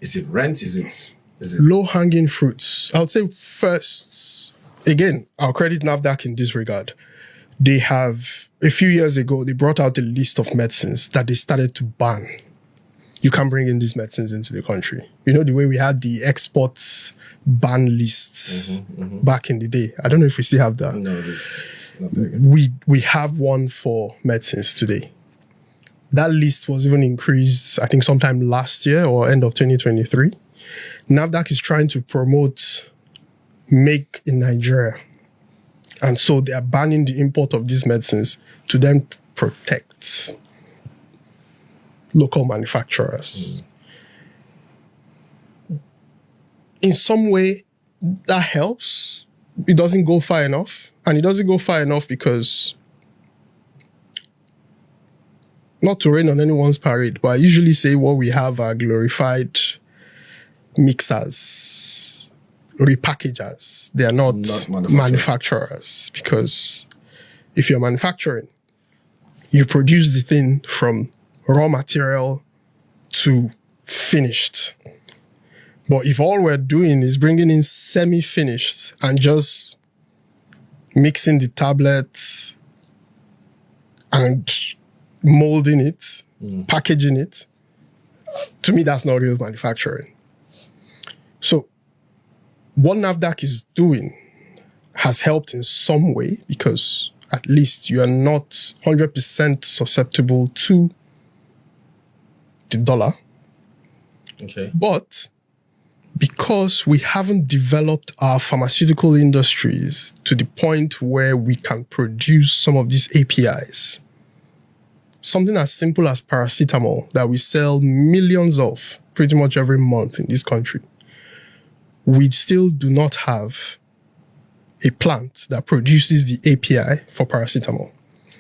Is it rent? Is it low hanging fruits? I would say first, again, I'll credit NAFDAC in this regard. They have, a few years ago, they brought out a list of medicines that they started to ban. You can't bring in these medicines into the country. You know, the way we had the export ban lists back in the day. I don't know if we still have that. No, not very good. We have one for medicines today. That list was even increased, I think, sometime last year or end of 2023. NAFDAC is trying to promote make in Nigeria. And so they are banning the import of these medicines to then protect local manufacturers. In some way, that helps. It doesn't go far enough. And it doesn't go far enough because, not to rain on anyone's parade, but I usually say what we have are glorified mixers, repackagers. They are not manufacturers. Because if you're manufacturing, you produce the thing from raw material to finished. But if all we're doing is bringing in semi-finished and just mixing the tablets and molding it, packaging it, to me, that's not real manufacturing. So what NAFDAC is doing has helped in some way because at least you are not 100% susceptible to the dollar. Okay. But because we haven't developed our pharmaceutical industries to the point where we can produce some of these APIs, something as simple as paracetamol that we sell millions of pretty much every month in this country, we still do not have a plant that produces the API for paracetamol.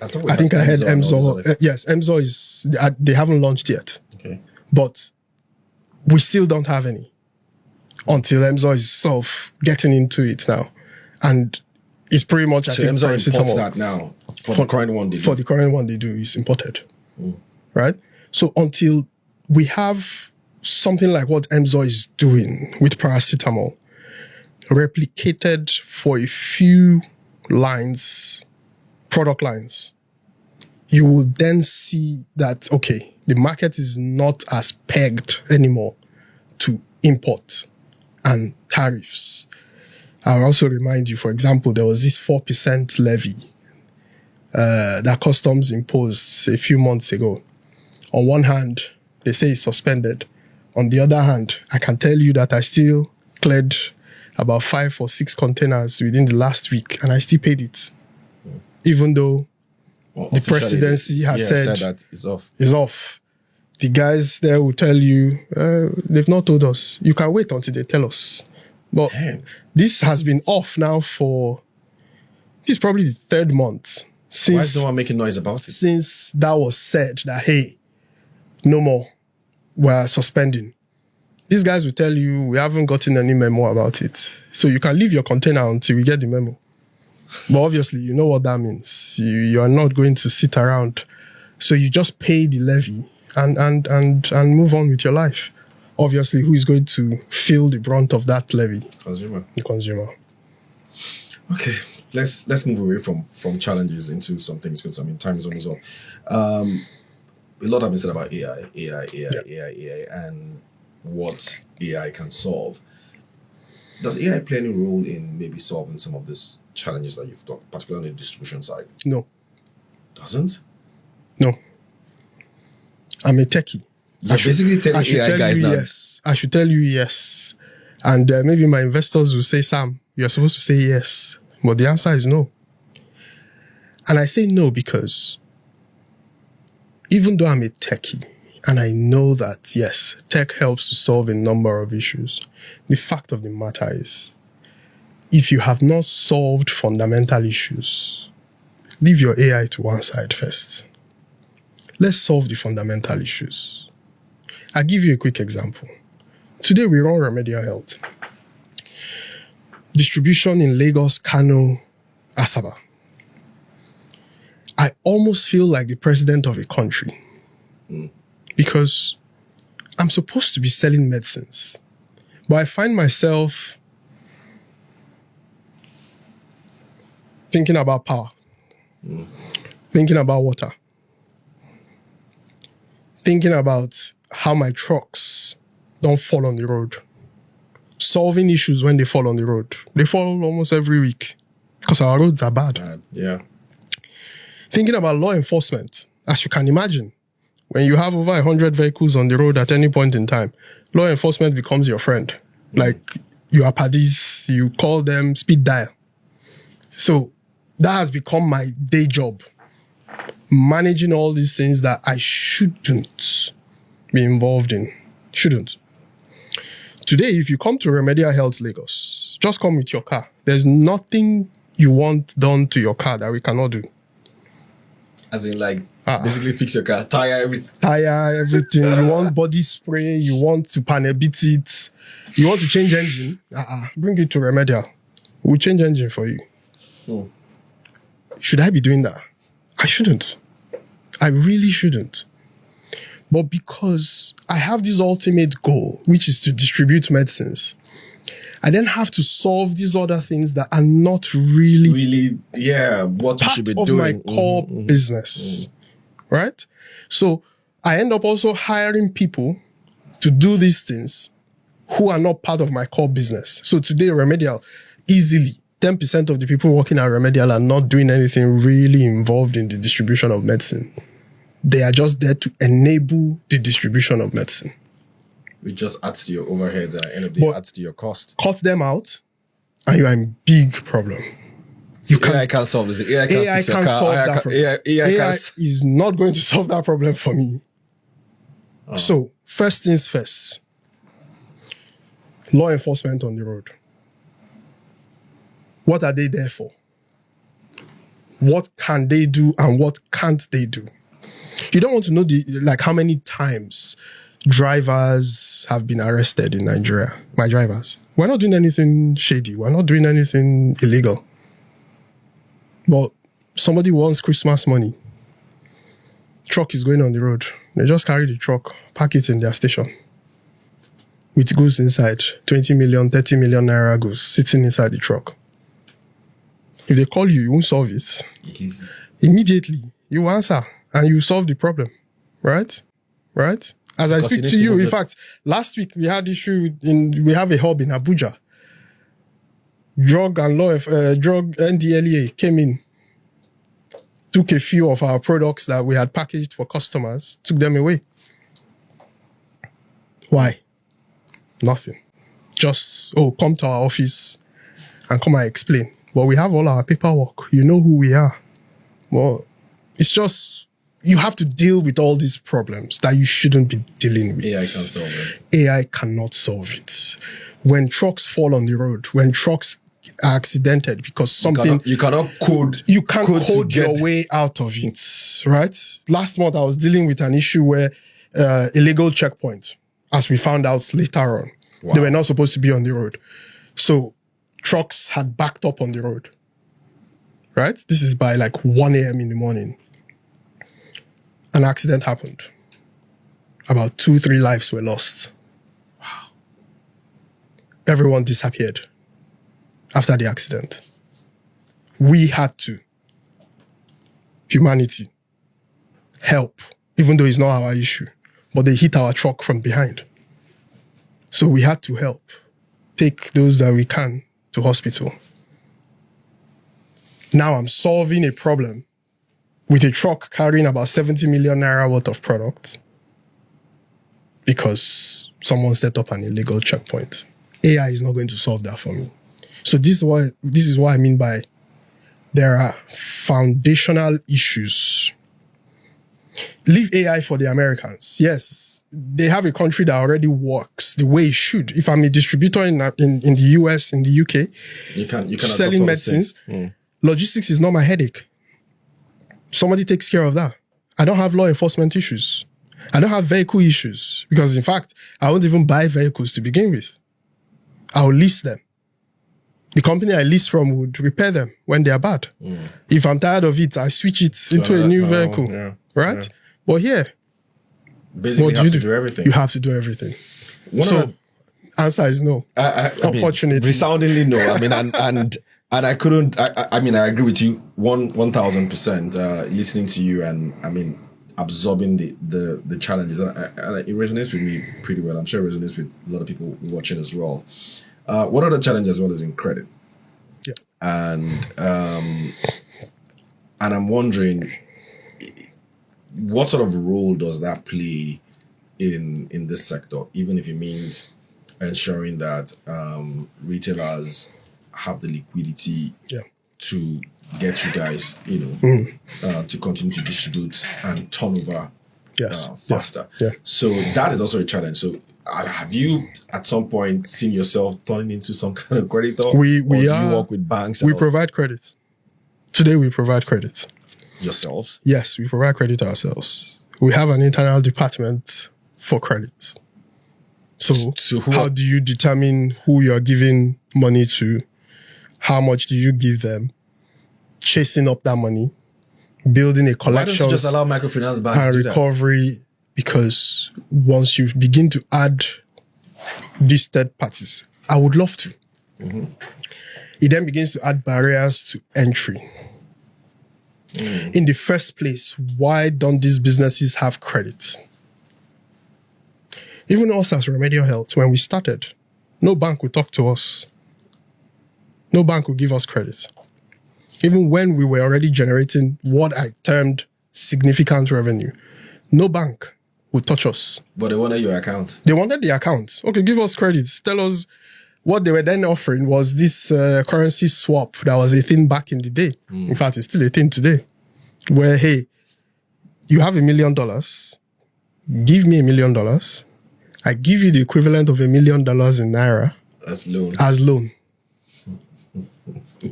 I think I heard Emzor. Yes, Emzor is, they haven't launched yet. Okay. But we still don't have any until Emzor is self getting into it now. And it's pretty much, I think, Emzor imports paracetamol. that now for the current one they do. For the current one they do is imported. Right? So until we have something like what Emzor is doing with paracetamol, replicated for a few lines, product lines, you will then see that, okay, the market is not as pegged anymore to import and tariffs. I'll also remind you, for example, there was this 4% levy that customs imposed a few months ago. On one hand, they say it's suspended. On the other hand, I can tell you that I still cleared about 5 or 6 containers within the last week, and I still paid it. Even though the presidency has said that it's off. It's off. The guys there will tell you, they've not told us. You can wait until they tell us. But this has been off now for, this is probably the 3rd month. Why is no one making noise about it? Since that was said that, hey, no more, we're suspending. These guys will tell you, we haven't gotten any memo about it. So you can leave your container until we get the memo. But obviously, you know what that means. You are not going to sit around. So you just pay the levy and move on with your life. Obviously, who is going to feel the brunt of that levy? Consumer. The consumer. Okay, let's move away from challenges into some things because time is almost up. A lot have been said about AI, and what AI can solve. Does AI play any role in maybe solving some of these challenges that you've talked, particularly on the distribution side? No. Doesn't? No. I'm a techie. You're basically telling AI guys now. Yes. I should tell you yes. And maybe my investors will say, Sam, you're supposed to say yes. But the answer is no. And I say no because even though I'm a techie, and I know that, yes, tech helps to solve a number of issues, the fact of the matter is, if you have not solved fundamental issues, leave your AI to one side first. Let's solve the fundamental issues. I'll give you a quick example. Today we run Remedial Health. Distribution in Lagos, Kano, Asaba. I almost feel like the president of a country. Because I'm supposed to be selling medicines. But I find myself thinking about power, thinking about water, thinking about how my trucks don't fall on the road, solving issues when they fall on the road. They fall almost every week because our roads are bad. Yeah. Thinking about law enforcement, as you can imagine. When you have over 100 vehicles on the road at any point in time, law enforcement becomes your friend. Like, you are paddies, you call them speed dial. So that has become my day job. Managing all these things that I shouldn't be involved in. Shouldn't. Today, if you come to Remedial Health Lagos, just come with your car. There's nothing you want done to your car that we cannot do. As in, like, basically fix your car, tire everything. You want body spray, you want to panel beat it, you want to change engine, bring it to Remedial. We'll change engine for you. Should I be doing that? I shouldn't. I really shouldn't. But because I have this ultimate goal, which is to distribute medicines, I then have to solve these other things that are not really what you should be part doing. of my core business. Right? So I end up also hiring people to do these things who are not part of my core business. So today, Remedial, easily 10% of the people working at Remedial are not doing anything really involved in the distribution of medicine. They are just there to enable the distribution of medicine. It just adds to your overhead and at the end of the day adds to your cost. Cut them out and you are in big problem. AI can't solve this. AI can't solve that problem. AI is not going to solve that problem for me. So, first things first. Law enforcement on the road. What are they there for? What can they do and what can't they do? You don't want to know how many times drivers have been arrested in Nigeria. My drivers. We're not doing anything shady. We're not doing anything illegal. But somebody wants Christmas money. Truck is going on the road. They just carry the truck, park it in their station. With goods inside. 20 million, 30 million naira goods sitting inside the truck. If they call you, you won't solve it. Immediately, you answer and you solve the problem. Right? Right? As I speak to you, in fact, last week we had issue we have a hub in Abuja. Drug NDLEA came in, took a few of our products that we had packaged for customers, took them away. Why? Nothing. Just, come to our office and come and explain. But we have all our paperwork. You know who we are. Well, it's just, you have to deal with all these problems that you shouldn't be dealing with. AI can't solve it. AI cannot solve it. When trucks fall on the road, when trucks are accidented because something... You cannot code... You can't code your way out of it, right? Last month, I was dealing with an issue where illegal checkpoint, as we found out later on, they were not supposed to be on the road. So trucks had backed up on the road, right? This is by 1 a.m. in the morning. An accident happened. About 2-3 lives were lost. Wow. Everyone disappeared after the accident. We had to, humanity, help, even though it's not our issue, but they hit our truck from behind. So we had to help, take those that we can to hospital. Now I'm solving a problem with a truck carrying about 70 million naira worth of product because someone set up an illegal checkpoint. AI is not going to solve that for me. So this is what I mean by there are foundational issues. Leave AI for the Americans. Yes, they have a country that already works the way it should. If I'm a distributor in the US, in the UK, you can selling medicines, logistics is not my headache. Somebody takes care of that. I don't have law enforcement issues. I don't have vehicle issues because, in fact, I won't even buy vehicles to begin with. I'll lease them. The company I lease from would repair them when they are bad. If I'm tired of it, I switch it into a new vehicle. Right? Yeah. But here, basically, you have to do everything. You have to do everything. Answer is no. Unfortunately. Resoundingly no. I mean, and I couldn't, I mean, I agree with you 1000%, listening to you and, I mean, absorbing the challenges. And it resonates with me pretty well. I'm sure it resonates with a lot of people watching as well. One other challenge as well is in credit. Yeah. And I'm wondering, what sort of role does that play in this sector, even if it means ensuring that retailers have the liquidity to get you guys, to continue to distribute and turn over faster. Yeah. So that is also a challenge. So have you at some point seen yourself turning into some kind of creditor? We do you work with banks? We provide credit. Today we provide credit. Yourselves? Yes, we provide credit ourselves. We have an internal department for credit. So how do you determine who you're giving money to? How much do you give them? Chasing up that money, building a collection. Why don't you just allow microfinance banks and to do recovery? That? Because once you begin to add these third parties, I would love to. Mm-hmm. It then begins to add barriers to entry. In the first place, why don't these businesses have credit? Even us as Remedial Health, when we started, no bank would talk to us. No bank would give us credit. Even when we were already generating what I termed significant revenue, no bank would touch us. But they wanted your account. They wanted the account. Okay, give us credit. Tell us. What they were then offering was this currency swap that was a thing back in the day. In fact, it's still a thing today. Where, hey, you have $1 million. Give me $1 million. I give you the equivalent of $1 million in Naira. As loan. As loan.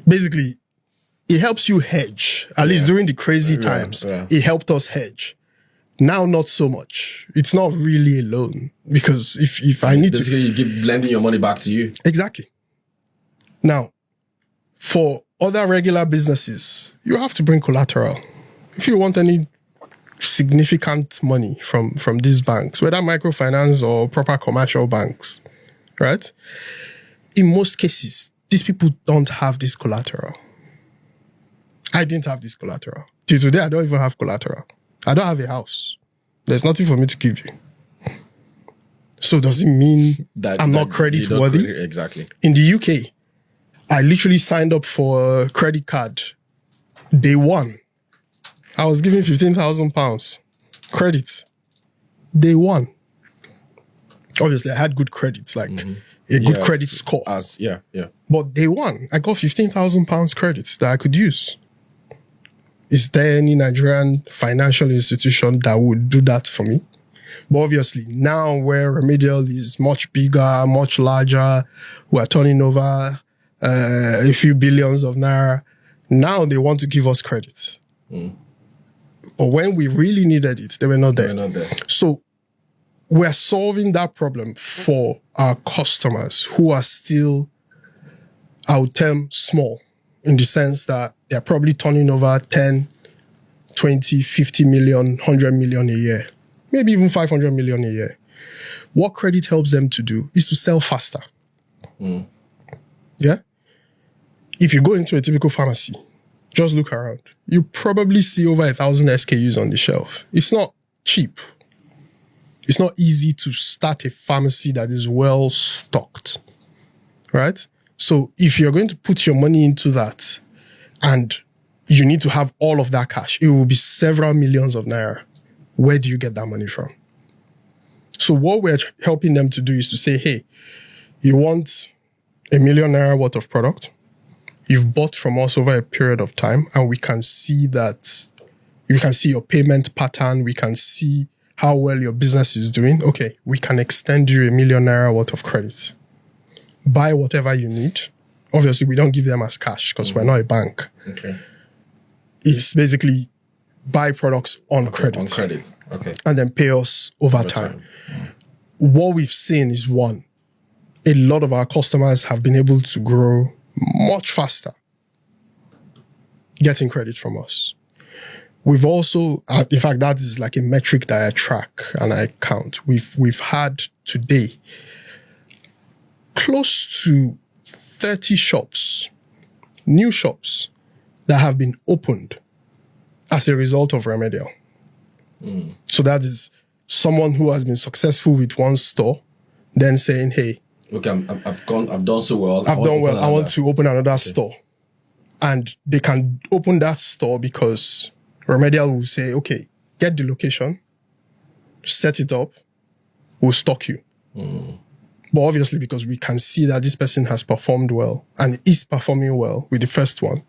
Basically, it helps you hedge. At least during the crazy times, it helped us hedge. Now, not so much. It's not really a loan because if I need basically you keep lending your money back to you. Exactly. Now, for other regular businesses, you have to bring collateral. If you want any significant money from these banks, whether microfinance or proper commercial banks, right? In most cases, these people don't have this collateral. I didn't have this collateral. Till today, I don't even have collateral. I don't have a house. There's nothing for me to give you. So does it mean that I'm not credit worthy? Exactly. In the UK, I literally signed up for a credit card day one. I was given £15,000 credit day one. Obviously, I had good credits, like a good credit score. But day one, I got £15,000 credits that I could use. Is there any Nigerian financial institution that would do that for me? But obviously, now where Remedial is much bigger, much larger, we're turning over a few billions of Naira, now they want to give us credit. But when we really needed it, they were not there. So we're solving that problem for our customers who are still, I would term, small, in the sense that they're probably turning over 10, 20, 50 million, 100 million a year, maybe even 500 million a year. What credit helps them to do is to sell faster. Yeah? If you go into a typical pharmacy, just look around. You probably see over 1,000 SKUs on the shelf. It's not cheap. It's not easy to start a pharmacy that is well stocked, right? So if you're going to put your money into that and you need to have all of that cash, it will be several millions of Naira. Where do you get that money from? So what we're helping them to do is to say, hey, you want $1 million Naira worth of product. You've bought from us over a period of time, and we can see that, we can see your payment pattern. We can see how well your business is doing. Okay, we can extend you $1 million Naira worth of credit. Buy whatever you need. Obviously, we don't give them as cash because we're not a bank. Okay. It's basically buy products on credit. On credit. Okay. And then pay us over time. What we've seen is, one, a lot of our customers have been able to grow much faster getting credit from us. We've also, in fact, that is like a metric that I track and I count. We've had today close to 30 shops, new shops, that have been opened as a result of Remedial. So that is someone who has been successful with one store, then saying, hey, okay, I've done so well. I want to open another store. And they can open that store because Remedial will say, okay, get the location, set it up, we'll stock you. But obviously, because we can see that this person has performed well and is performing well with the first one,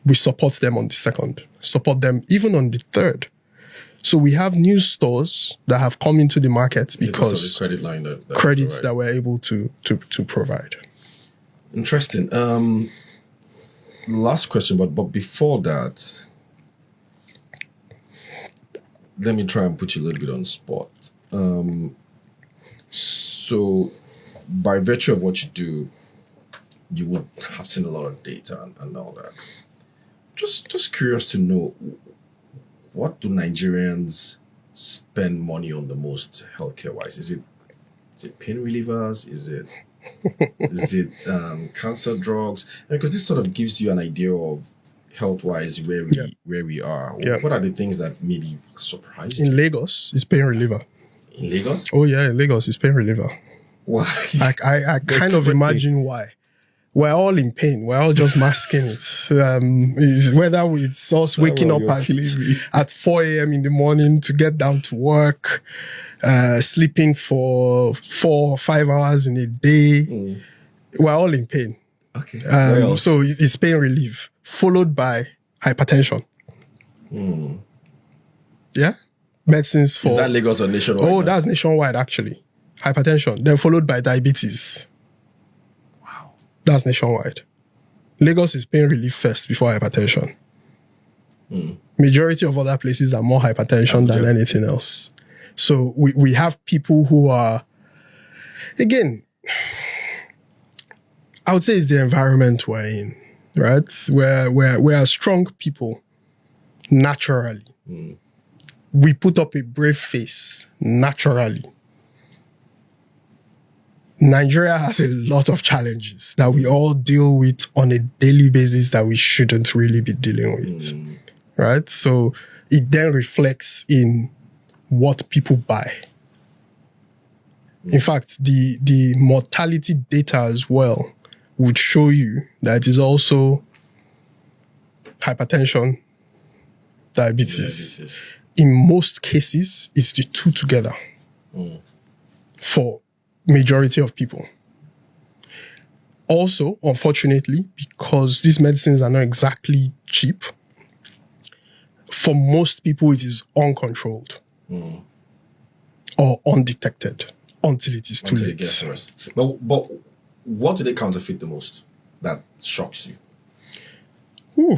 we support them on the second, support them even on the third. So we have new stores that have come into the market because of the credit line that credits that we're able to provide. Interesting. Last question, but before that, let me try and put you a little bit on the spot. So, by virtue of what you do, you would have seen a lot of data and all that. Just curious to know, what do Nigerians spend money on the most healthcare wise? Is it pain relievers? Is it cancer drugs? Because this sort of gives you an idea of health wise where we are. Yeah. What are the things that maybe surprised you? In Lagos, it's pain reliever. In Lagos? Oh yeah, in Lagos, it's pain reliever. Why? I kind of imagine why. We're all in pain. We're all just masking it. Whether it's us waking up at 4 a.m. in the morning to get down to work, sleeping for 4 or 5 hours in a day. We're all in pain. Okay. So it's pain relief, followed by hypertension. Yeah? Medicines for... Is that Lagos or nationwide? Oh, that's nationwide, actually. Hypertension. Then followed by diabetes. That's nationwide. Lagos is pain relief first before hypertension. Majority of other places are more hypertension than anything else. So we have people who are, again, I would say it's the environment we're in, right? We are strong people naturally. We put up a brave face naturally. Nigeria has a lot of challenges that we all deal with on a daily basis that we shouldn't really be dealing with, right? So it then reflects in what people buy. In fact, the mortality data as well would show you that it is also hypertension, diabetes. In most cases, it's the two together for majority of people. Also, unfortunately, because these medicines are not exactly cheap, for most people it is uncontrolled or undetected until it is too late. It gets worse. But what do they counterfeit the most that shocks you?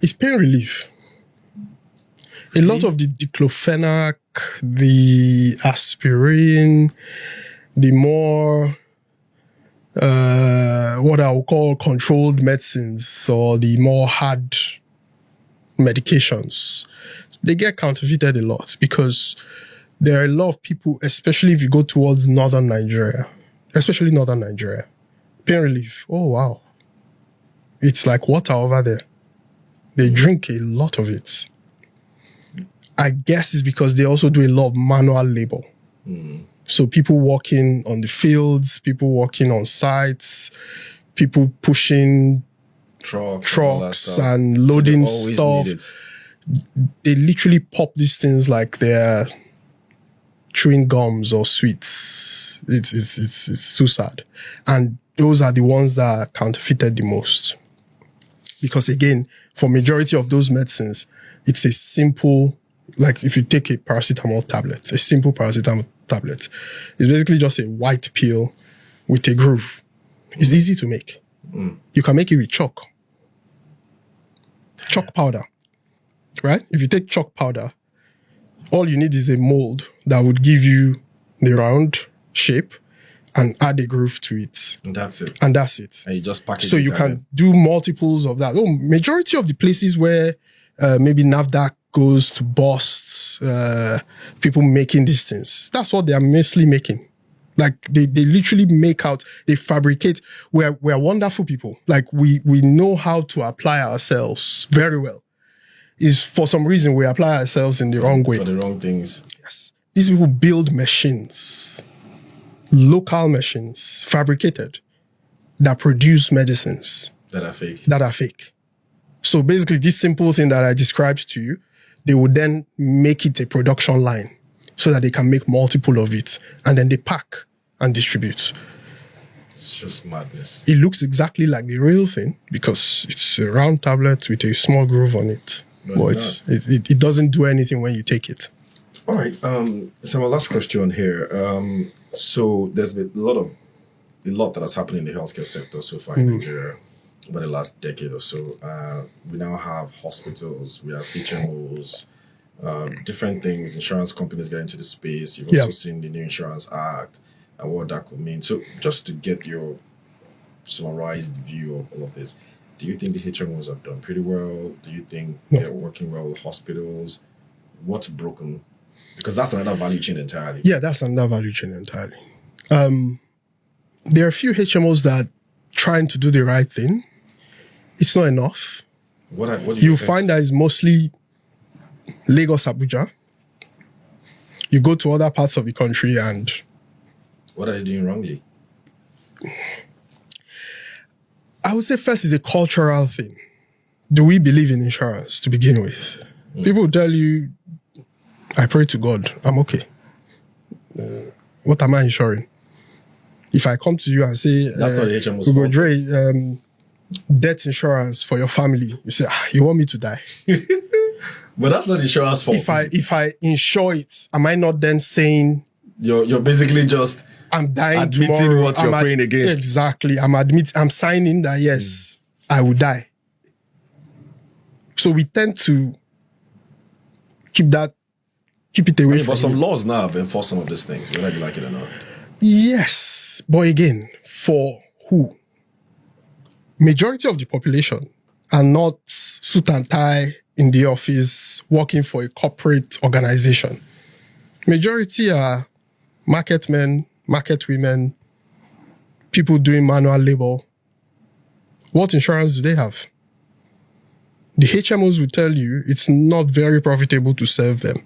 It's pain relief. A lot of the diclofenac, the aspirin, the more what I would call controlled medicines or the more hard medications, they get counterfeited a lot because there are a lot of people, especially if you go towards northern Nigeria, pain relief. Oh, wow. It's like water over there. They drink a lot of it. I guess it's because they also do a lot of manual labor. So people working on the fields, people working on sites, people pushing trucks and loading stuff. They literally pop these things like they're chewing gums or sweets. It's too sad. And those are the ones that are counterfeited the most. Because again, for majority of those medicines, it's a simple, like if you take a paracetamol tablet, a simple paracetamol tablet, it's basically just a white pill with a groove. It's easy to make. You can make it with chalk powder, right? If you take chalk powder, all you need is a mold that would give you the round shape and add a groove to it. And that's it. And you just package it. So you can do multiples of that. Majority of the places where maybe NAFDAC goes to bust people making these things, that's what they are mostly making. Like they literally make out, they fabricate. We're wonderful people. Like we know how to apply ourselves very well. Is for some reason we apply ourselves in the wrong way. For the wrong things. Yes. These people build machines, local machines, fabricated, that produce medicines. That are fake. So basically, this simple thing that I described to you, they would then make it a production line so that they can make multiple of it. And then they pack and distribute. It's just madness. It looks exactly like the real thing because it's a round tablet with a small groove on it. But it doesn't do anything when you take it. All right. So my last question here. So there's been a lot that has happened in the healthcare sector so far in Nigeria over the last decade or so. We now have hospitals, we have HMOs, different things, insurance companies get into the space. You've also seen the new Insurance Act and what that could mean. So just to get your summarized view of all of this, do you think the HMOs have done pretty well? Do you think they're working well with hospitals? What's broken? Because that's another value chain entirely. Yeah, that's another value chain entirely. There are a few HMOs that are trying to do the right thing. It's not enough. What do you find that it's mostly Lagos, Abuja. You go to other parts of the country and... What are they doing wrongly? I would say first is a cultural thing. Do we believe in insurance to begin with? People tell you, I pray to God, I'm okay. What am I insuring? If I come to you and say, that's not the HMO's fault. Death insurance for your family, you say, you want me to die? But that's not insurance fault. If I insure it, am I not then saying you're basically just I'm dying admitting tomorrow? what you're praying against? Exactly. I'm signing that yes, I will die. So we tend to keep it away from But some laws now have enforced some of these things, whether you like it or not. Yes, but again, for who? Majority of the population are not suit and tie in the office working for a corporate organization. Majority are market men, market women, people doing manual labor. What insurance do they have? The HMOs will tell you it's not very profitable to serve them.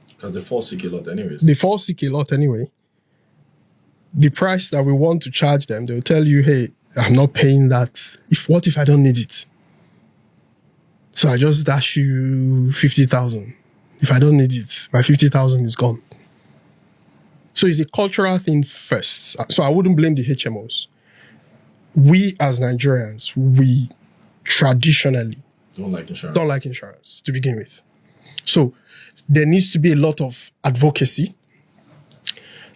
Because they fall sick a lot anyways. They fall sick a lot anyway. The price that we want to charge them, they'll tell you, hey, I'm not paying that. What if I don't need it? So I just dash you 50,000. If I don't need it, my 50,000 is gone. So it's a cultural thing first. So I wouldn't blame the HMOs. We as Nigerians, we traditionally don't like insurance to begin with. So there needs to be a lot of advocacy.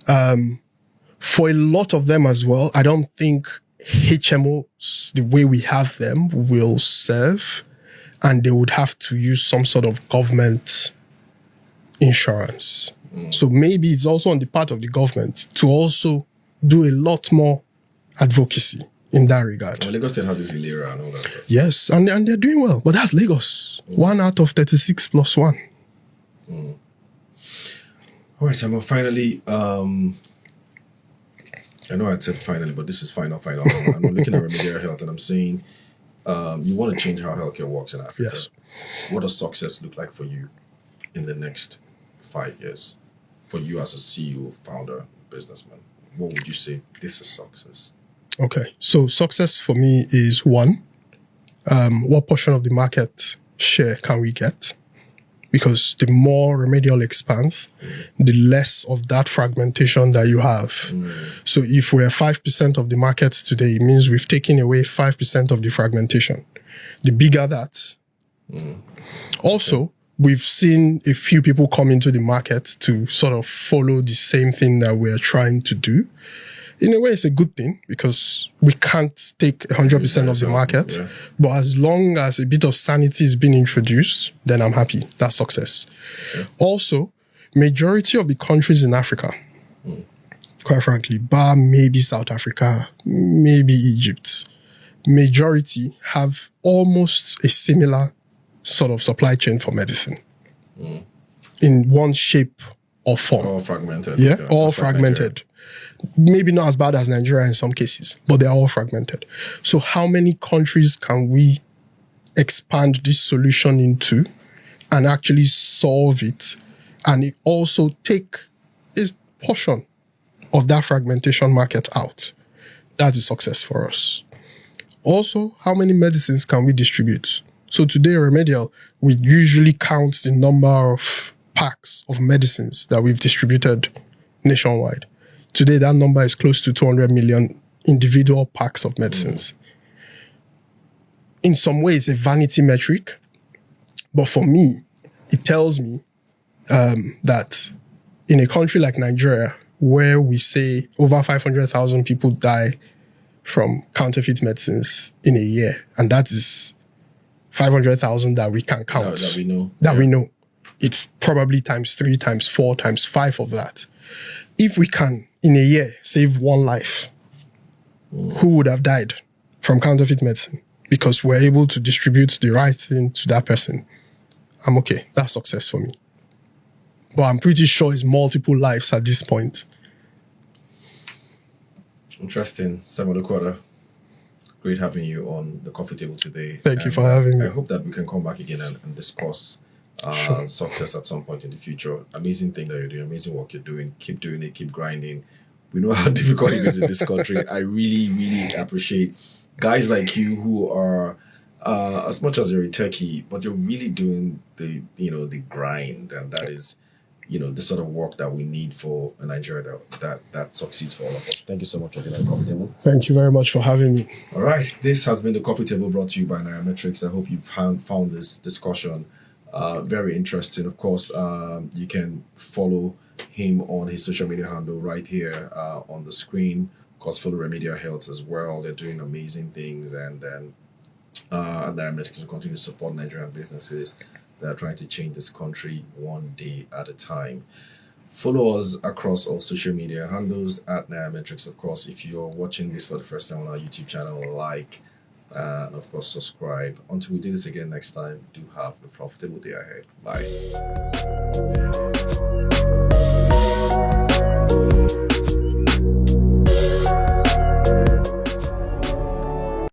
For a lot of them as well, I don't think HMOs, the way we have them, will serve, and they would have to use some sort of government insurance. So maybe it's also on the part of the government to also do a lot more advocacy in that regard. Well, Lagos State has this Ilera and all that stuff. Yes, and they're doing well, but that's Lagos. 1 out of 36 plus 1. All right, Simon, finally, I know I said finally, but this is final. I'm looking at remedial health and I'm saying you want to change how healthcare works in Africa. Yes. What does success look like for you in the next 5 years? For you as a CEO, founder, businessman, what would you say this is success? Okay, so success for me is one, what portion of the market share can we get? Because the more remedial expands, the less of that fragmentation that you have. So if we're 5% of the market today, it means we've taken away 5% of the fragmentation. The bigger that. Also, we've seen a few people come into the market to sort of follow the same thing that we're trying to do. In a way, it's a good thing because we can't take 100% of the market. Yeah. But as long as a bit of sanity is being introduced, then I'm happy. That's success. Yeah. Also, majority of the countries in Africa, quite frankly, bar maybe South Africa, maybe Egypt, majority have almost a similar sort of supply chain for medicine in one shape or form. All fragmented. Yeah, all fragmented. Maybe not as bad as Nigeria in some cases, but they're all fragmented. So how many countries can we expand this solution into and actually solve it? And it also take a portion of that fragmentation market out. That's a success for us. Also, how many medicines can we distribute? So today, Remedial, we usually count the number of packs of medicines that we've distributed nationwide. Today, that number is close to 200 million individual packs of medicines. In some ways, a vanity metric, but for me, it tells me that in a country like Nigeria, where we say over 500,000 people die from counterfeit medicines in a year, and that is 500,000 that we can count. That we know. We know. It's probably times 3, times 4, times 5 of that. If we can, in a year, save one life, who would have died from counterfeit medicine? Because we're able to distribute the right thing to that person. I'm okay. That's success for me. But I'm pretty sure it's multiple lives at this point. Interesting. Samuel Okwuada, great having you on the coffee table today. Thank you for having me. I hope that we can come back again and discuss success at some point in the future. Amazing thing that you're doing, amazing work you're doing. Keep doing it, keep grinding. We know how difficult it is in this country. I really, really appreciate guys like you who are, as much as you're a techie, but you're really doing the grind, and that is, the sort of work that we need for a Nigeria that succeeds for all of us. Thank you so much for being on the coffee table. Thank you very much for having me. All right, this has been the coffee table brought to you by Nairametrics. I hope you've found this discussion very interesting. Of course, you can follow him on his social media handle right here on the screen. Of course, follow Remedial Health as well. They're doing amazing things, and then Nairametrics will continue to support Nigerian businesses that are trying to change this country one day at a time. Follow us across all social media handles at Nairametrics. Of course, if you're watching this for the first time on our YouTube channel, like and of course subscribe. Until we do this again next time, do have a profitable day ahead. Bye.